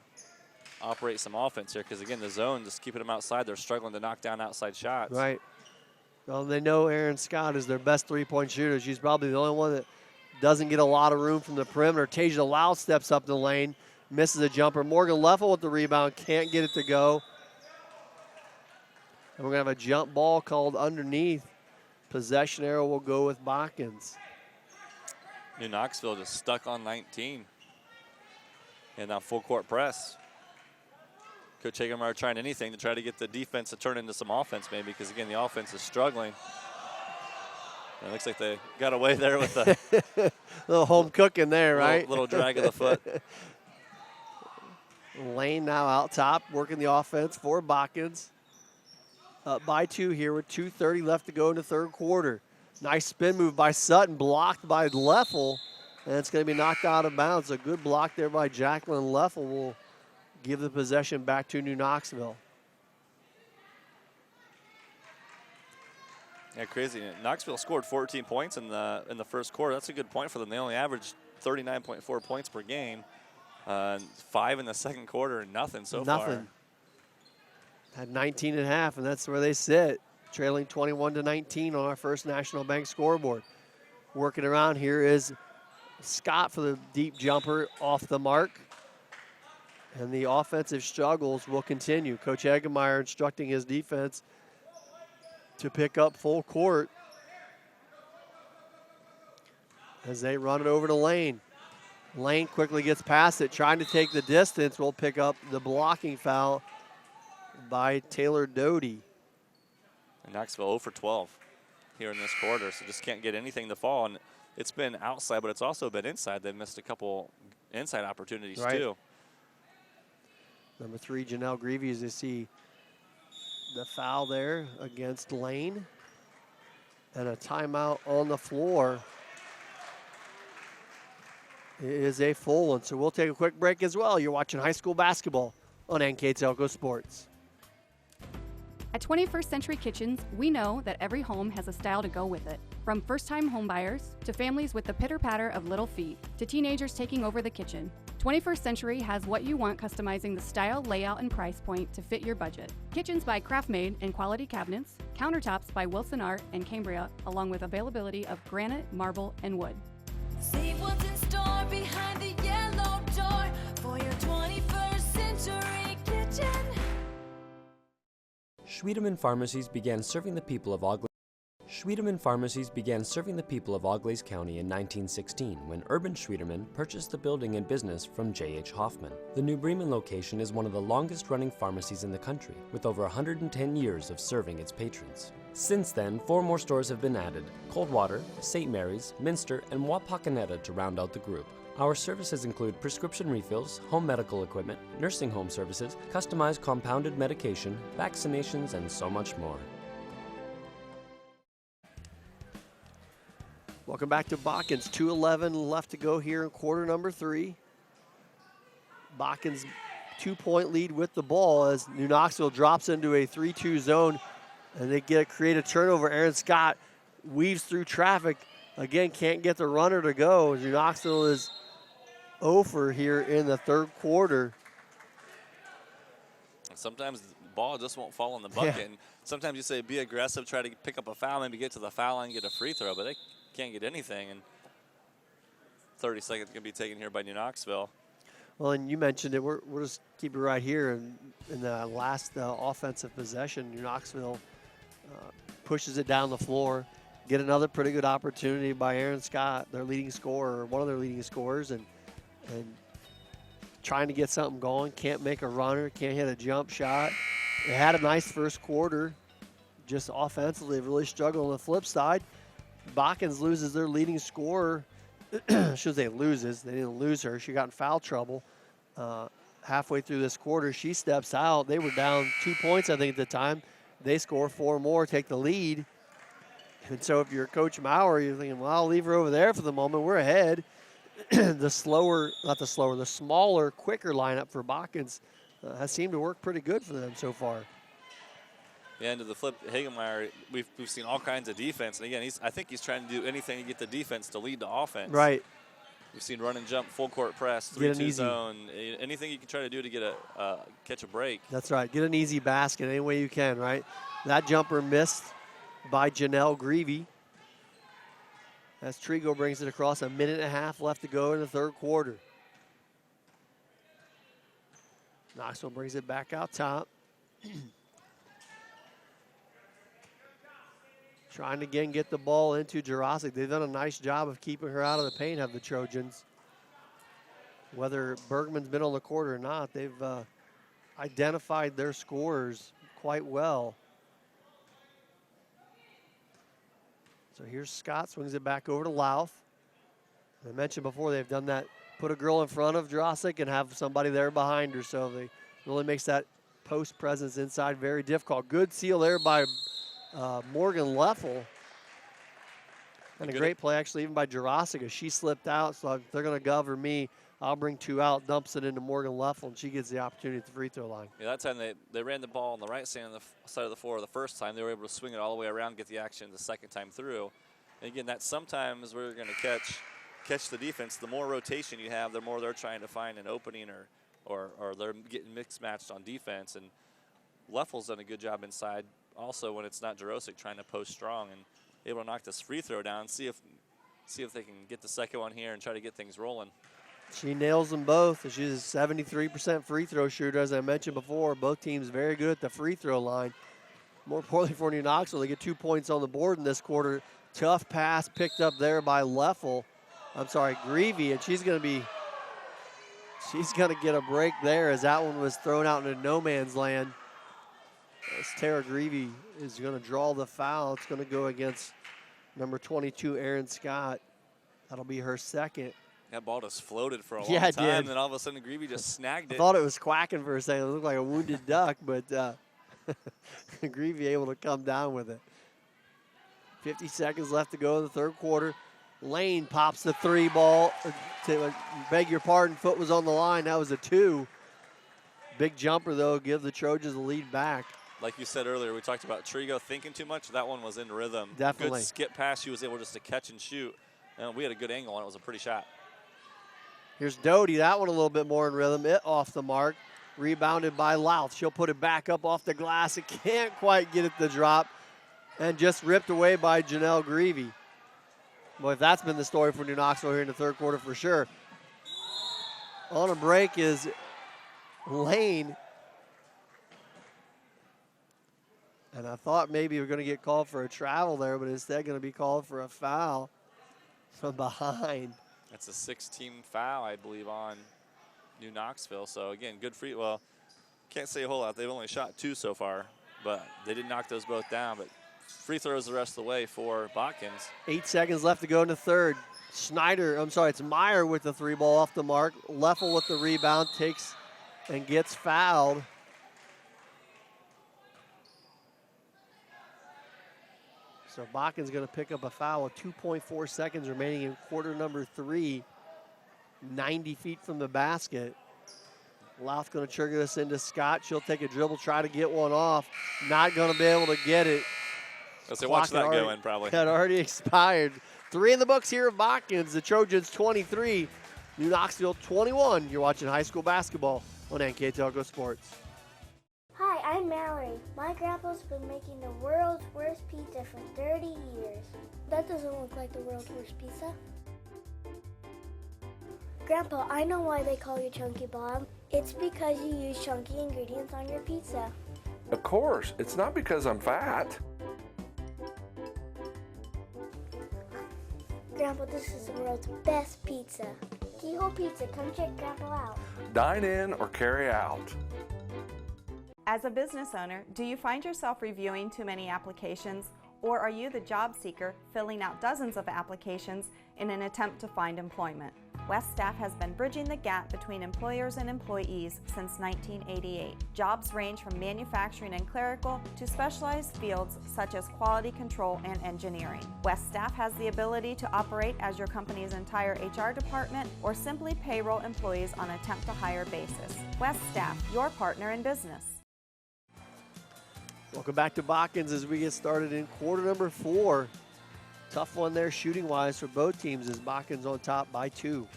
operate some offense here, because, again, the zone, just keeping them outside, they're struggling to knock down outside shots. Right. Well, they know Erin Scott is their best 3-point shooter. She's probably the only one that doesn't get a lot of room from the perimeter. Tasia Lau steps up the lane, misses a jumper. Morgan Leffel with the rebound, can't get it to go. And we're going to have a jump ball called underneath. Possession arrow will go with Botkins. New Knoxville just stuck on 19. And now full court press. Coach Hagemeyer trying anything to try to get the defense to turn into some offense maybe, because, again, the offense is struggling. And it looks like they got away there with a little home cooking there, right? Little drag of the foot. Lane now out top, working the offense for Botkins. Up by 2 here with 2:30 left to go in the 3rd quarter. Nice spin move by Sutton, blocked by Leffel, and it's going to be knocked out of bounds. A good block there by Jacqueline Leffel will give the possession back to New Knoxville. Yeah, crazy. Knoxville scored 14 points in the first quarter. That's a good point for them. They only averaged 39.4 points per game. 5 in the 2nd quarter and nothing so far. Had 19.5, and that's where they sit, trailing 21-19 on our First National Bank scoreboard. Working around here is Scott for the deep jumper off the mark. And the offensive struggles will continue. Coach Hagemeyer instructing his defense to pick up full court as they run it over to Lane. Lane quickly gets past it, trying to take the distance. Will pick up the blocking foul by Taylor Doty. And Knoxville 0 for 12 here in this quarter, so just can't get anything to fall. And it's been outside, but it's also been inside. They've missed a couple inside opportunities too. Number 3, Janelle Greavy, as you see the foul there against Lane. And a timeout on the floor. It is a full one, so we'll take a quick break as well. You're watching high school basketball on NKTelco Sports. At 21st Century Kitchens, we know that every home has a style to go with it. From first-time homebuyers to families with the pitter-patter of little feet to teenagers taking over the kitchen, 21st Century has what you want, customizing the style, layout, and price point to fit your budget. Kitchens by Craftmade and quality cabinets, countertops by Wilson Art and Cambria, along with availability of granite, marble, and wood. See what's in store behind the yellow door for your 21st Century kitchen. Schwiedemann Pharmacies began serving the people of Auglaize. Schwiedemann Pharmacies began serving the people of Auglaize County in 1916 when Urban Schwiedemann purchased the building and business from J.H. Hoffman. The New Bremen location is one of the longest-running pharmacies in the country, with over 110 years of serving its patrons. Since then, 4 more stores have been added: Coldwater, St. Mary's, Minster, and Wapakoneta to round out the group. Our services include prescription refills, home medical equipment, nursing home services, customized compounded medication, vaccinations, and so much more. Welcome back to Botkins. 2:11 left to go here in quarter number 3. Botkins 2-point lead with the ball as New Knoxville drops into a 3-2 zone, and they create a turnover. Aaron Scott weaves through traffic. Again, can't get the runner to go. New Knoxville is over here in the third quarter. Sometimes the ball just won't fall in the bucket. And sometimes you say be aggressive, try to pick up a foul, maybe get to the foul line, get a free throw, but they can't get anything. And 30 seconds going to be taken here by New Knoxville. Well, and you mentioned it. We'll just keep it right here. In the last offensive possession, New Knoxville pushes it down the floor. Get another pretty good opportunity by Aaron Scott, their leading scorer, one of their leading scorers, and trying to get something going. Can't make a runner, can't hit a jump shot. They had a nice first quarter. Just offensively, they've really struggled on the flip side. Botkins loses their leading scorer. Should say loses. They didn't lose her. She got in foul trouble halfway through this quarter. She steps out. They were down 2 points, I think, at the time. They score 4 more, take the lead. And so if you're Coach Meyer, you're thinking, well, I'll leave her over there for the moment. We're ahead. The smaller, quicker lineup for Botkins has seemed to work pretty good for them so far. Yeah, and to the flip, Hagemeyer, we've seen all kinds of defense. And again, I think he's trying to do anything to get the defense to lead to offense. Right. We've seen run and jump, full court press, 3-2 zone, anything you can try to do to get catch a break. That's right. Get an easy basket any way you can, right? That jumper missed by Janelle Greavy. As Trigo brings it across, 1.5 minutes left to go in the third quarter. Knoxville brings it back out top. Trying to again get the ball into Jurasic. They've done a nice job of keeping her out of the paint, have the Trojans. Whether Bergman's been on the court or not, they've identified their scorers quite well. So here's Scott, swings it back over to Louth. I mentioned before they've done that, put a girl in front of Jurasic and have somebody there behind her, so they really makes that post presence inside very difficult. Good seal there by Morgan Leffel. And a great play actually even by Jurasic as she slipped out, so if they're gonna cover me, I'll bring 2 out, dumps it into Morgan Leffel, and she gets the opportunity at the free throw line. Yeah, that time they ran the ball on the right side of the floor the first time. They were able to swing it all the way around, get the action the second time through. And again, that's sometimes we're going to catch the defense. The more rotation you have, the more they're trying to find an opening or they're getting mixed matched on defense. And Leffel's done a good job inside also when it's not Jurasic trying to post strong and able to knock this free throw down, see if they can get the second one here and try to get things rolling. She nails them both. She's a 73% free throw shooter, as I mentioned before. Both teams very good at the free throw line. More importantly for New Knoxville, they get 2 points on the board in this quarter. Tough pass picked up there by Greavy, and she's gonna get a break there as that one was thrown out into no man's land. As Tara Greavy is gonna draw the foul. It's gonna go against number 22, Aaron Scott. That'll be her second. That ball just floated for a long time, did. and then all of a sudden Greavy just snagged it. I thought it was quacking for a second. It looked like a wounded duck, but Greavy able to come down with it. 50 seconds left to go in the third quarter. Lane pops the 3 ball. Beg your pardon, foot was on the line. That was a 2. Big jumper, though, give the Trojans the lead back. Like you said earlier, we talked about Trigo thinking too much. That one was in rhythm. Definitely. Good skip pass. She was able just to catch and shoot. And we had a good angle, and it was a pretty shot. Here's Doty, that one a little bit more in rhythm. It off the mark. Rebounded by Louth. She'll put it back up off the glass. It can't quite get it the drop. And just ripped away by Janelle Greavy. Boy, if that's been the story for New Knoxville here in the third quarter for sure. On a break is Lane. And I thought maybe we were going to get called for a travel there, but instead going to be called for a foul from behind. That's a 16 foul, I believe, on New Knoxville. So, again, good free. Well, can't say a whole lot. They've only shot 2 so far, but they did knock those both down. But free throws the rest of the way for Botkins. 8 seconds left to go in the third. It's Meyer with the 3 ball off the mark. Leffel with the rebound, takes and gets fouled. So Botkins going to pick up a foul with 2.4 seconds remaining in quarter number 3. 90 feet from the basket. Louth going to trigger this into Scott. She'll take a dribble, try to get one off. Not going to be able to get it. Let's watch that go in probably. Had already expired. 3 in the books here of Botkins. The Trojans 23, New Knoxville 21. You're watching high school basketball on NKTelco Sports. Hi, I'm Mallory. My grandpa's been making the world's worst pizza for 30 years. That doesn't look like the world's worst pizza. Grandpa, I know why they call you Chunky Bob. It's because you use chunky ingredients on your pizza. Of course, it's not because I'm fat. Grandpa, this is the world's best pizza. Keyhole Pizza, come check Grandpa out. Dine in or carry out. As a business owner, do you find yourself reviewing too many applications, or are you the job seeker filling out dozens of applications in an attempt to find employment? West Staff has been bridging the gap between employers and employees since 1988. Jobs range from manufacturing and clerical to specialized fields such as quality control and engineering. West Staff has the ability to operate as your company's entire HR department or simply payroll employees on a temp to hire basis. West Staff, your partner in business. Welcome back to Botkins as we get started in quarter number 4. Tough one there shooting-wise for both teams as Botkins on top by 2.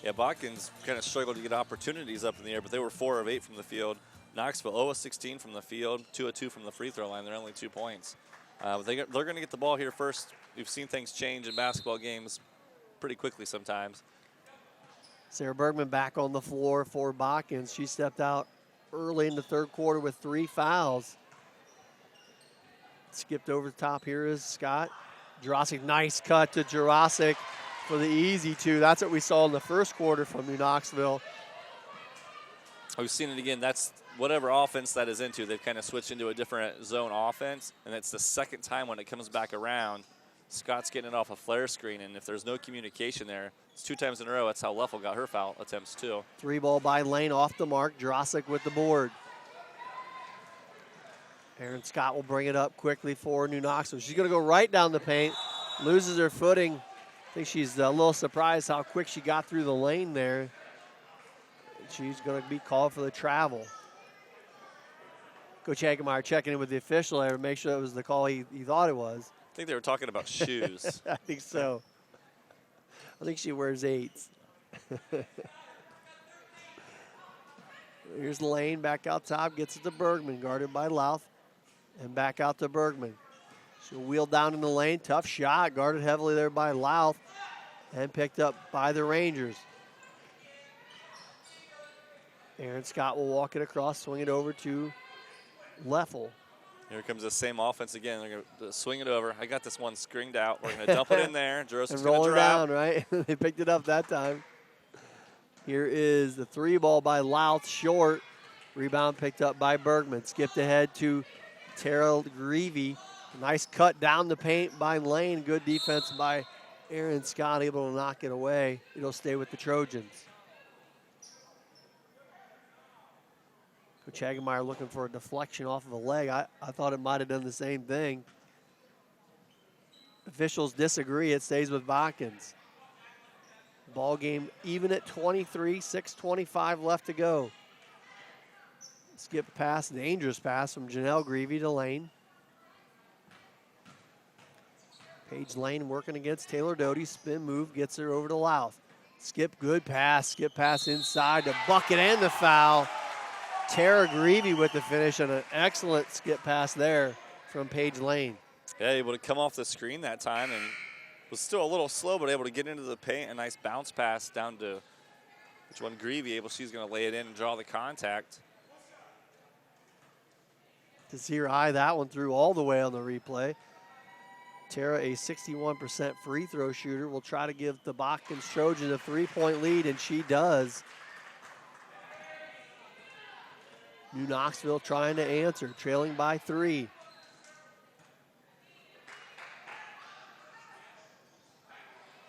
Yeah, Botkins kind of struggled to get opportunities up in the air, but they were 4 of 8 from the field. Knoxville 0 of 16 from the field, 2 of 2 from the free throw line. They're only 2 points. They're going to get the ball here first. We've seen things change in basketball games pretty quickly sometimes. Sarah Bergman back on the floor for Botkins. She stepped out early in the third quarter with 3 fouls. Skipped over the top here is Scott. Jurasic, nice cut to Jurasic for the easy 2. That's what we saw in the first quarter from New Knoxville. We've seen it again. That's whatever offense that is into. They've kind of switched into a different zone offense, and it's the second time when it comes back around. Scott's getting it off a flare screen, and if there's no communication there, it's 2 times in a row. That's how Leffel got her foul attempts too. 3 ball by Lane off the mark. Jurasic with the board. Aaron Scott will bring it up quickly for New Knoxville. She's going to go right down the paint, loses her footing. I think she's a little surprised how quick she got through the lane there. She's going to be called for the travel. Coach Hagemeyer checking in with the official there to make sure that was the call he thought it was. I think they were talking about shoes. I think so. I think she wears 8s. Here's Lane back out top, gets it to Bergman, guarded by Louth. And back out to Bergman. She'll wheel down in the lane. Tough shot. Guarded heavily there by Louth. And picked up by the Rangers. Aaron Scott will walk it across, swing it over to Leffel. Here comes the same offense again. They're going to swing it over. I got this one screened out. We're going to dump it in there. Jarosic's and roll going it to drive. down, right? They picked it up that time. Here is the 3 ball by Louth, short. Rebound picked up by Bergman. Skipped ahead to Terrell Greavy. Nice cut down the paint by Lane. Good defense by Aaron Scott, able to knock it away. It'll stay with the Trojans. Coach Hagemeyer looking for a deflection off of a leg. I thought it might have done the same thing. Officials disagree. It stays with Botkins. Ball game even at 23, 6:25 left to go. Skip pass, dangerous pass from Janelle Greavy to Lane. Paige Lane working against Taylor Doty. Spin move, gets her over to Louth. Skip, good pass. Skip pass inside to bucket and the foul. Tara Greavy with the finish on an excellent skip pass there from Paige Lane. Yeah, able to come off the screen that time and was still a little slow, but able to get into the paint. A nice bounce pass down to which one Greavy. She's going to lay it in and draw the contact. To see her eye that one through all the way on the replay. Tara, a 61% free throw shooter, will try to give the Botkins Trojans a 3-point lead, and she does. New Knoxville trying to answer, trailing by 3.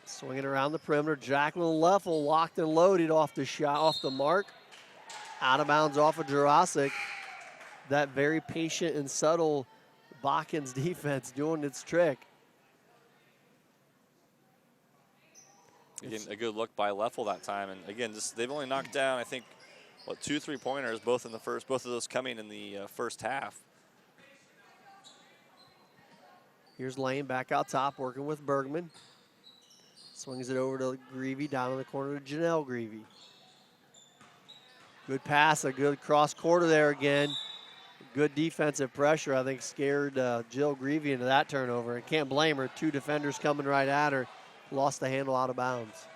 Swinging around the perimeter, Jacqueline Leffel locked and loaded off the shot, off the mark. Out of bounds off of Jurasic. That very patient and subtle Botkins defense doing its trick. Again, a good look by Leffel that time. And again, they've only knocked down, I think, what, 2 3-pointers, both of those coming in the first half. Here's Lane back out top, working with Bergman. Swings it over to Greavy, down in the corner to Janelle Greavy. Good pass, a good cross quarter there again. Good defensive pressure, I think, scared Jill Greavy into that turnover. And can't blame her, 2 defenders coming right at her. Lost the handle out of bounds.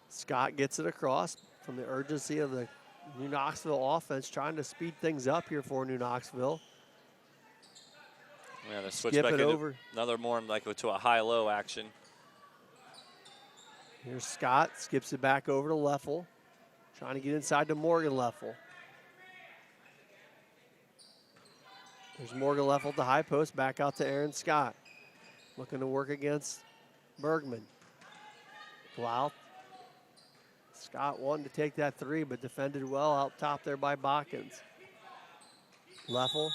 Scott gets it across from the urgency of the New Knoxville offense, trying to speed things up here for New Knoxville. Yeah, they switch back into another more like to a high-low action. Here's Scott, skips it back over to Leffel, trying to get inside to Morgan Leffel. There's Morgan Leffel at the high post, back out to Aaron Scott. Looking to work against Bergman. Wow. Scott wanted to take that 3, but defended well out top there by Botkins. Leffel.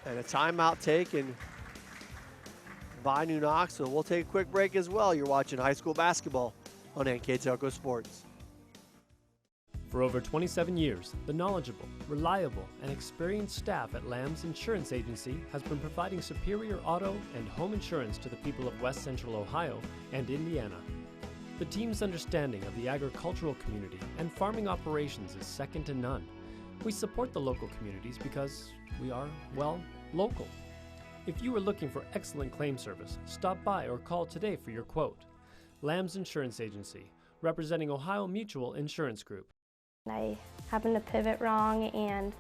And a timeout taken by New Knoxville. We'll take a quick break as well. You're watching high school basketball on NKTelco Sports. For over 27 years, the knowledgeable, reliable, and experienced staff at Lamb's Insurance Agency has been providing superior auto and home insurance to the people of West Central Ohio and Indiana. The team's understanding of the agricultural community and farming operations is second to none. We support the local communities because we are, well, local. If you are looking for excellent claim service, stop by or call today for your quote. Lamb's Insurance Agency, representing Ohio Mutual Insurance Group. I happened to pivot wrong and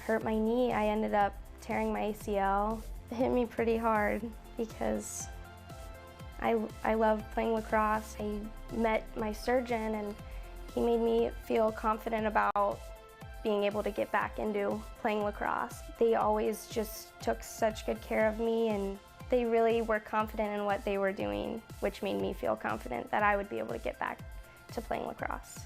hurt my knee. I ended up tearing my ACL. It hit me pretty hard because I love playing lacrosse. I met my surgeon and he made me feel confident about being able to get back into playing lacrosse. They always just took such good care of me and they really were confident in what they were doing, which made me feel confident that I would be able to get back to playing lacrosse.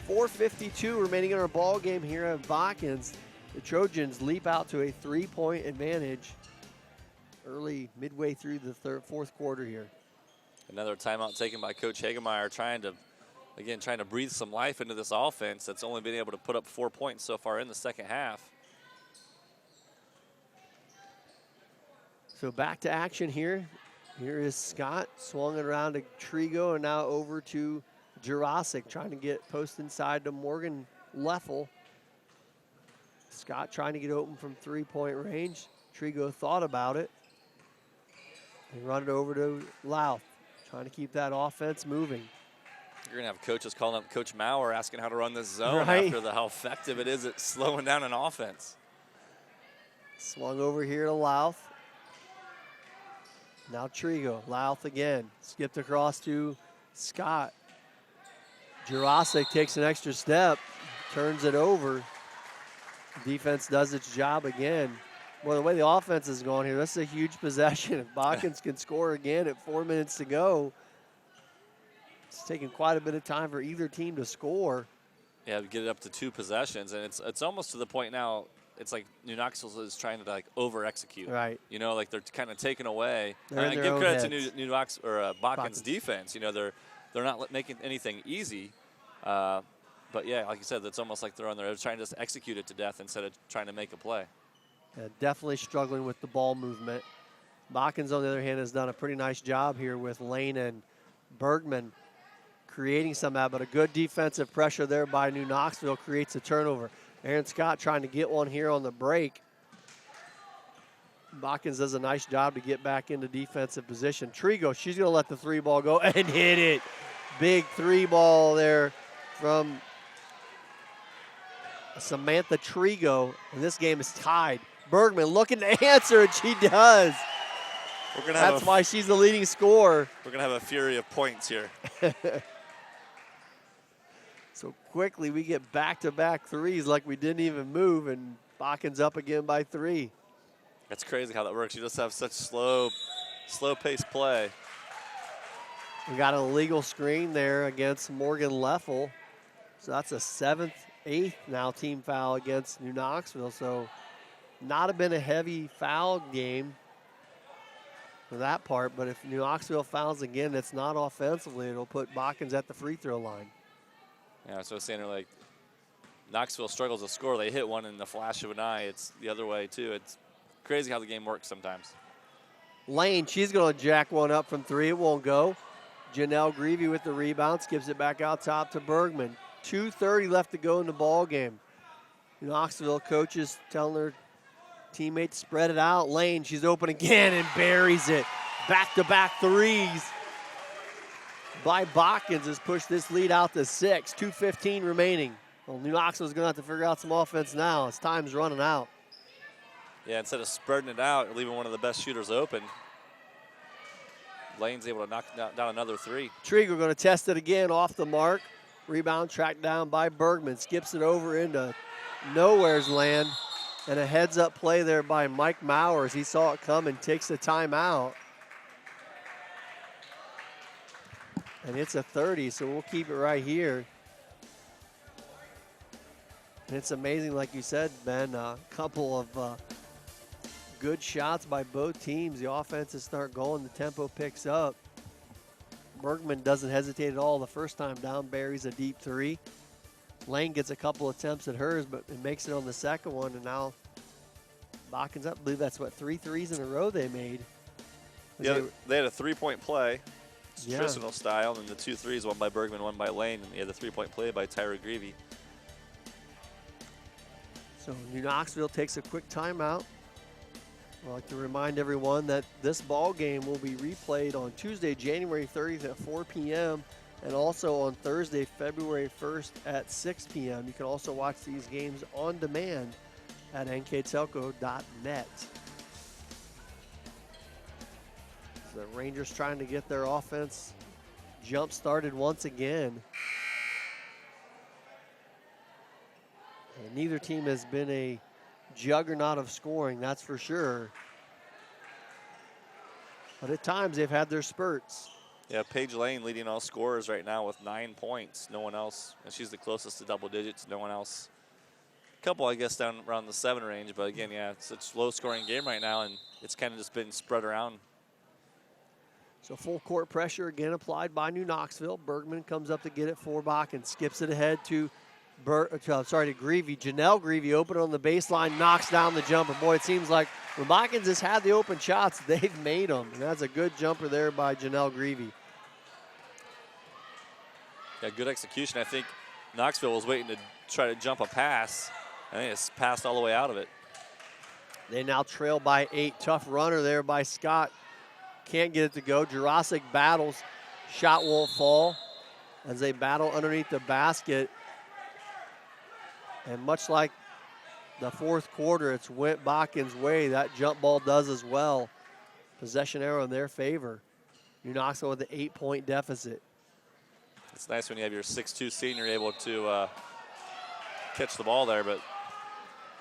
4:52 remaining in our ball game here at Botkins. The Trojans leap out to a 3-point advantage early midway through the fourth quarter here. Another timeout taken by Coach Hagemeyer, trying to breathe some life into this offense that's only been able to put up 4 points so far in the second half. So back to action here. Here is Scott, swung it around to Trigo and now over to Jurasic, trying to get post inside to Morgan Leffel. Scott trying to get open from 3-point range. Trigo thought about it. And run it over to Louth, trying to keep that offense moving. You're going to have coaches calling up Coach Meyer asking how to run this zone after how effective it is at slowing down an offense. Swung over here to Louth. Now Trigo, Louth again. Skipped across to Scott. Jurasic takes an extra step, turns it over. Defense does its job again. Well, the way the offense is going here, that's a huge possession. If Botkins can score again at 4 minutes to go, it's taking quite a bit of time for either team to score. Yeah, get it up to 2 possessions, and it's almost to the point now. It's like New Knoxville is trying to over execute. Right. You know, like they're kind of taking away. They're in their give own credit heads. to New Knoxville or Botkins defense. You know, they're not making anything easy, but But yeah, like you said, it's almost like they're on there. They're trying to just execute it to death instead of trying to make a play. Yeah, definitely struggling with the ball movement. Botkins, on the other hand, has done a pretty nice job here with Lane and Bergman creating some of that, but a good defensive pressure there by New Knoxville creates a turnover. Aaron Scott trying to get one here on the break. Botkins does a nice job to get back into defensive position. Trigo, she's going to let the 3 ball go and hit it. Big 3 ball there from Samantha Trigo, and this game is tied. Bergman looking to answer, and she does. That's why she's the leading scorer. We're going to have a fury of points here. So quickly we get back-to-back threes like we didn't even move, and Botkins up again by 3. That's crazy how that works. You just have such slow-paced play. We got an illegal screen there against Morgan Leffel. So that's a 7th, 8th now team foul against New Knoxville. So not have been a heavy foul game for that part, but if New Knoxville fouls again, it's not offensively. It'll put Botkins at the free throw line. Yeah, so I was saying, like, Knoxville struggles to score. They hit one in the flash of an eye. It's the other way, too. It's crazy how the game works sometimes. Lane, she's going to jack one up from 3. It won't go. Janelle Greavy with the rebound, skips it back out top to Bergman. 2:30 left to go in the ball game. Knoxville coaches telling their teammates spread it out. Lane, she's open again and buries it. Back-to-back threes by Botkins has pushed this lead out to 6. 2:15 remaining. Well, New Knoxville's going to have to figure out some offense now as time's running out. Yeah, instead of spreading it out, leaving one of the best shooters open, Lane's able to knock down another 3. Trigo going to test it again off the mark. Rebound tracked down by Bergman. Skips it over into nowhere's land. And a heads-up play there by Mike Mowers. He saw it come and takes the timeout. And it's a 30, so we'll keep it right here. And it's amazing, like you said, Ben, a couple of good shots by both teams. The offenses start going, the tempo picks up. Bergman doesn't hesitate at all the first time down, buries a deep 3. Lane gets a couple attempts at hers, but it makes it on the second one, and now Botkins up. I believe that's, what, 3 threes in a row they made. Yeah, they had a 3-point play, Yeah. traditional style, and the 2 threes, one by Bergman, one by Lane, and they had the 3-point play by Tyra Greavy. So New Knoxville takes a quick timeout. I'd like to remind everyone that this ball game will be replayed on Tuesday, January 30th at 4 p.m. and also on Thursday, February 1st at 6 p.m. You can also watch these games on demand at NKTelco.net. So the Rangers trying to get their offense jump-started once again. And neither team has been a juggernaut of scoring, that's for sure. But at times they've had their spurts. Yeah, Paige Lane leading all scorers right now with 9 points. No one else, and she's the closest to double digits. No one else. A couple, I guess, down around the 7 range. But again, yeah, it's such a low-scoring game right now, and it's kind of just been spread around. So full court pressure again applied by New Knoxville. Bergman comes up to get it for Botkins, skips it ahead to Greavy. Janelle Greavy open on the baseline, knocks down the jumper. Boy, it seems like when Botkins has had the open shots, they've made them. And that's a good jumper there by Janelle Greavy. Yeah, good execution. I think Knoxville was waiting to try to jump a pass. I think it's passed all the way out of it. They now trail by 8. Tough runner there by Scott. Can't get it to go. Jurasic battles. Shot won't fall as they battle underneath the basket. And much like the fourth quarter, it's went Botkins' way. That jump ball does as well. Possession arrow in their favor. New Knoxville with an 8-point deficit. It's nice when you have your 6'2" senior able to catch the ball there, but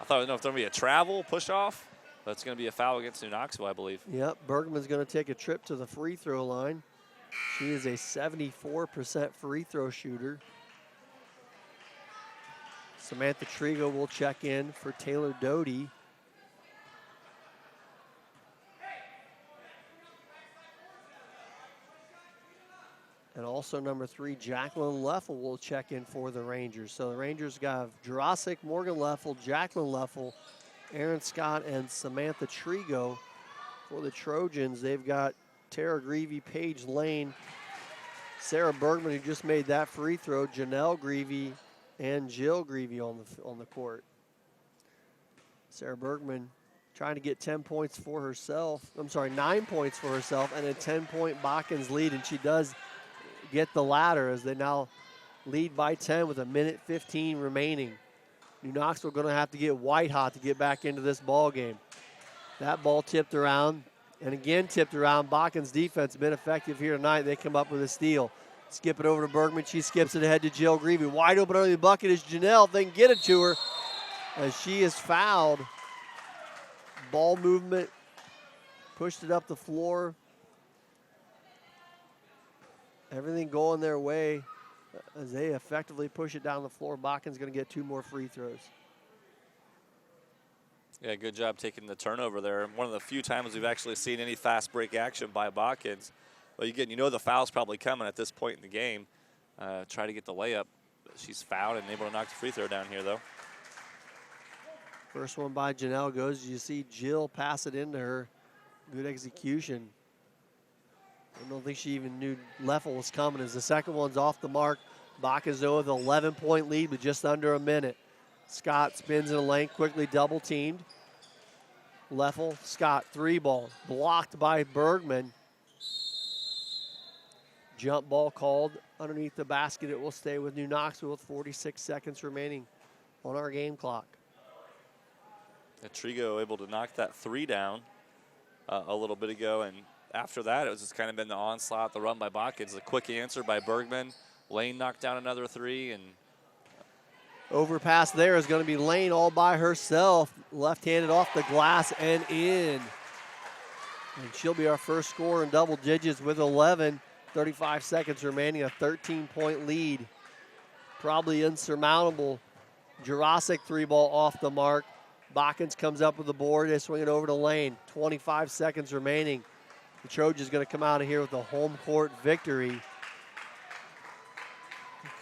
I thought, I don't know if there's going to be a travel push-off, but it's going to be a foul against New Knoxville, I believe. Yep, Bergman's going to take a trip to the free throw line. She is a 74% free throw shooter. Samantha Trigo will check in for Taylor Doty. And Also, number 3, Jacqueline Leffel will check in for the Rangers. So the Rangers got Jurassic, Morgan Leffel, Jacqueline Leffel, Aaron Scott, and Samantha Trigo. For the Trojans, they've got Tara Greavy, Paige Lane, Sarah Bergman, who just made that free throw, Janelle Greavy, and Jill Greavy on the court. Sarah Bergman trying to get 10 points for herself. I'm sorry, 9 points for herself and a 10-point Botkins lead, and she does get the ladder as they now lead by 10 with 1:15 remaining. New Knoxville going to have to get white hot to get back into this ball game. That ball tipped around and again tipped around. Botkins defense been effective here tonight. They come up with a steal. Skip it over to Bergman. She skips it ahead to Jill Greavy. Wide open under the bucket is Janelle. If they can get it to her as she is fouled. Ball movement, pushed it up the floor. Everything going their way as they effectively push it down the floor. Botkins going to get 2 more free throws. Yeah, good job taking the turnover there. One of the few times we've actually seen any fast break action by Botkins. Well, you know the foul's probably coming at this point in the game. Try to get the layup. She's fouled and able to knock the free throw down here, though. First one by Janelle goes. You see Jill pass it into her. Good execution. I don't think she even knew Leffel was coming as the second one's off the mark. Botkins though with an 11-point lead with just under a minute. Scott spins in a lane, quickly double teamed. Leffel, Scott, 3-ball, blocked by Bergman. Jump ball called underneath the basket. It will stay with New Knoxville with 46 seconds remaining on our game clock. Trigo able to knock that 3 down a little bit ago, and after that, it was just kind of been the onslaught, the run by Botkins, the quick answer by Bergman. Lane knocked down another 3, and overpass there is going to be Lane all by herself, left-handed off the glass and in. And she'll be our first scorer in double digits with 11. 35 seconds remaining, a 13-point lead. Probably insurmountable. Jurassic 3-ball off the mark. Botkins comes up with the board. They swing it over to Lane. 25 seconds remaining. The Trojans going to come out of here with a home court victory.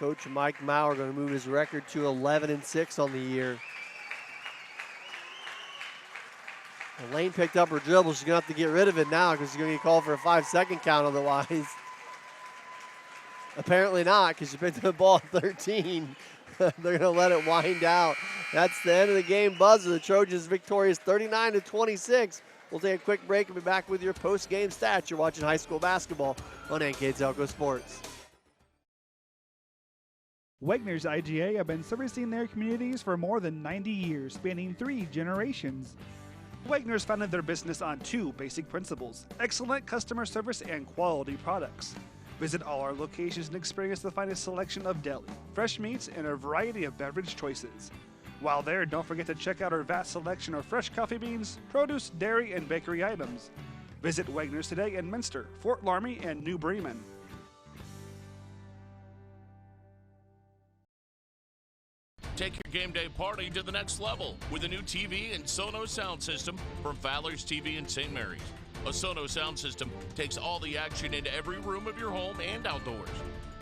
Coach Mike Meyer going to move his record to 11-6 on the year. And Lane picked up her dribble. She's going to have to get rid of it now because she's going to get called for a 5-second count otherwise. Apparently not, because she picked up the ball at 13. They're going to let it wind out. That's the end of the game buzzer. The Trojans victorious 39-26. We'll take a quick break and be back with your post-game stats. You're watching high school basketball on NKTelco Sports. Wegner's IGA have been servicing their communities for more than 90 years, spanning 3 generations. Wegner's founded their business on 2 basic principles: excellent customer service and quality products. Visit all our locations and experience the finest selection of deli, fresh meats, and a variety of beverage choices. While there, don't forget to check out our vast selection of fresh coffee beans, produce, dairy, and bakery items. Visit Wegner's today in Minster, Fort Laramie, and New Bremen. Take your game day party to the next level with a new TV and Sonos sound system from Fowler's TV in St. Mary's. A Sonos sound system takes all the action into every room of your home and outdoors.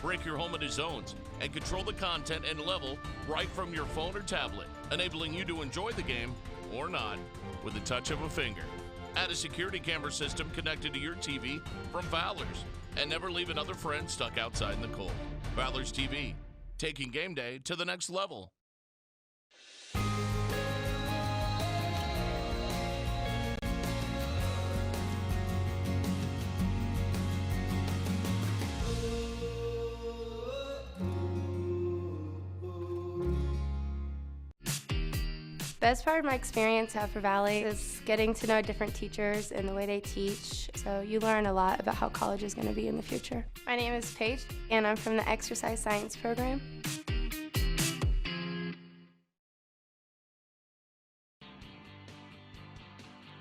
Break your home into zones and control the content and level right from your phone or tablet, enabling you to enjoy the game, or not, with the touch of a finger. Add a security camera system connected to your TV from Fowler's, and never leave another friend stuck outside in the cold. Fowler's TV, taking game day to the next level. Best part of my experience at Upper Valley is getting to know different teachers and the way they teach. So you learn a lot about how college is going to be in the future. My name is Paige, and I'm from the Exercise Science program.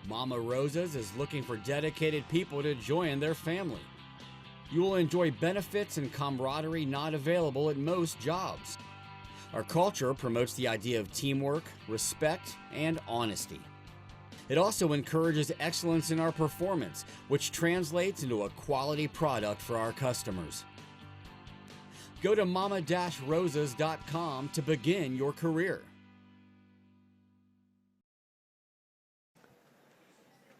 Mama Rosa's is looking for dedicated people to join their family. You will enjoy benefits and camaraderie not available at most jobs. Our culture promotes the idea of teamwork, respect, and honesty. It also encourages excellence in our performance, which translates into a quality product for our customers. Go to mama-roses.com to begin your career.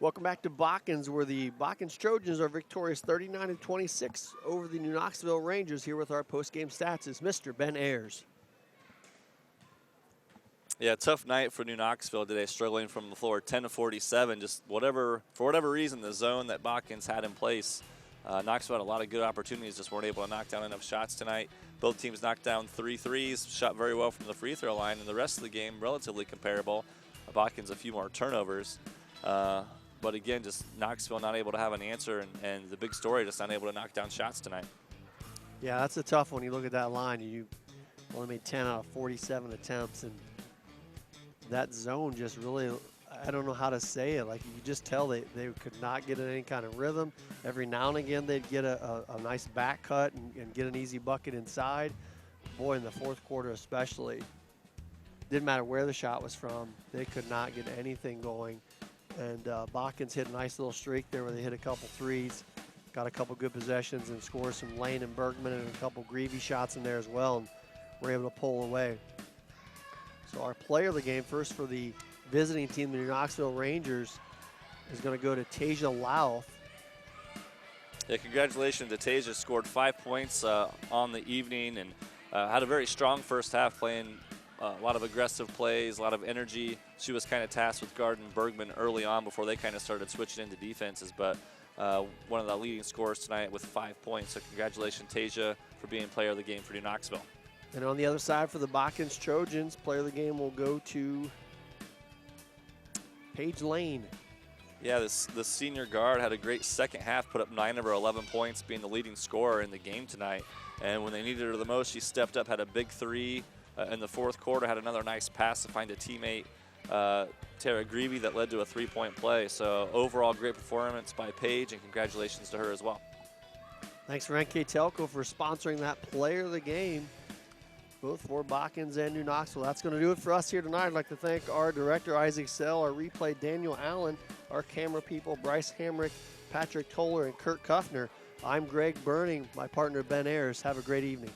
Welcome back to Botkins, where the Botkins Trojans are victorious 39-26 over the New Knoxville Rangers. Here with our post-game stats is Mr. Ben Ayers. Yeah, tough night for New Knoxville today, struggling from the floor, 10-47. Just for whatever reason, the zone that Botkins had in place, Knoxville had a lot of good opportunities, just weren't able to knock down enough shots tonight. Both teams knocked down 3 threes, shot very well from the free throw line, and the rest of the game relatively comparable. Botkins a few more turnovers. But again, just Knoxville not able to have an answer, and the big story, just not able to knock down shots tonight. Yeah, that's a tough one. You look at that line, you only made 10 out of 47 attempts, and that zone just really, I don't know how to say it. Like, you just tell they could not get in any kind of rhythm. Every now and again, they'd get a nice back cut and get an easy bucket inside. Boy, in the fourth quarter especially, didn't matter where the shot was from. They could not get anything going. And Botkins hit a nice little streak there where they hit a couple threes, got a couple good possessions, and scored some Lane and Bergman and a couple Greavy shots in there as well, and were able to pull away. So our player of the game, first for the visiting team, the New Knoxville Rangers, is going to go to Tasia Louth. Yeah, congratulations to Tasia. Scored 5 points on the evening and had a very strong first half, playing a lot of aggressive plays, a lot of energy. She was kind of tasked with guarding Bergman early on before they kind of started switching into defenses, but one of the leading scorers tonight with 5 points. So congratulations, Tasia, for being player of the game for New Knoxville. And on the other side for the Botkins Trojans, player of the game will go to Paige Lane. Yeah, the senior guard had a great second half, put up 9 of her 11 points, being the leading scorer in the game tonight. And when they needed her the most, she stepped up, had a big three in the fourth quarter, had another nice pass to find a teammate, Tara Greavy, that led to a three-point play. So overall, great performance by Paige, and congratulations to her as well. Thanks for NKTelco for sponsoring that player of the game, both for Botkins and New Knoxville. That's going to do it for us here tonight. I'd like to thank our director, Isaac Sell, our replay, Daniel Allen, our camera people, Bryce Hamrick, Patrick Toller, and Kurt Kuffner. I'm Greg Burning, my partner, Ben Ayers. Have a great evening.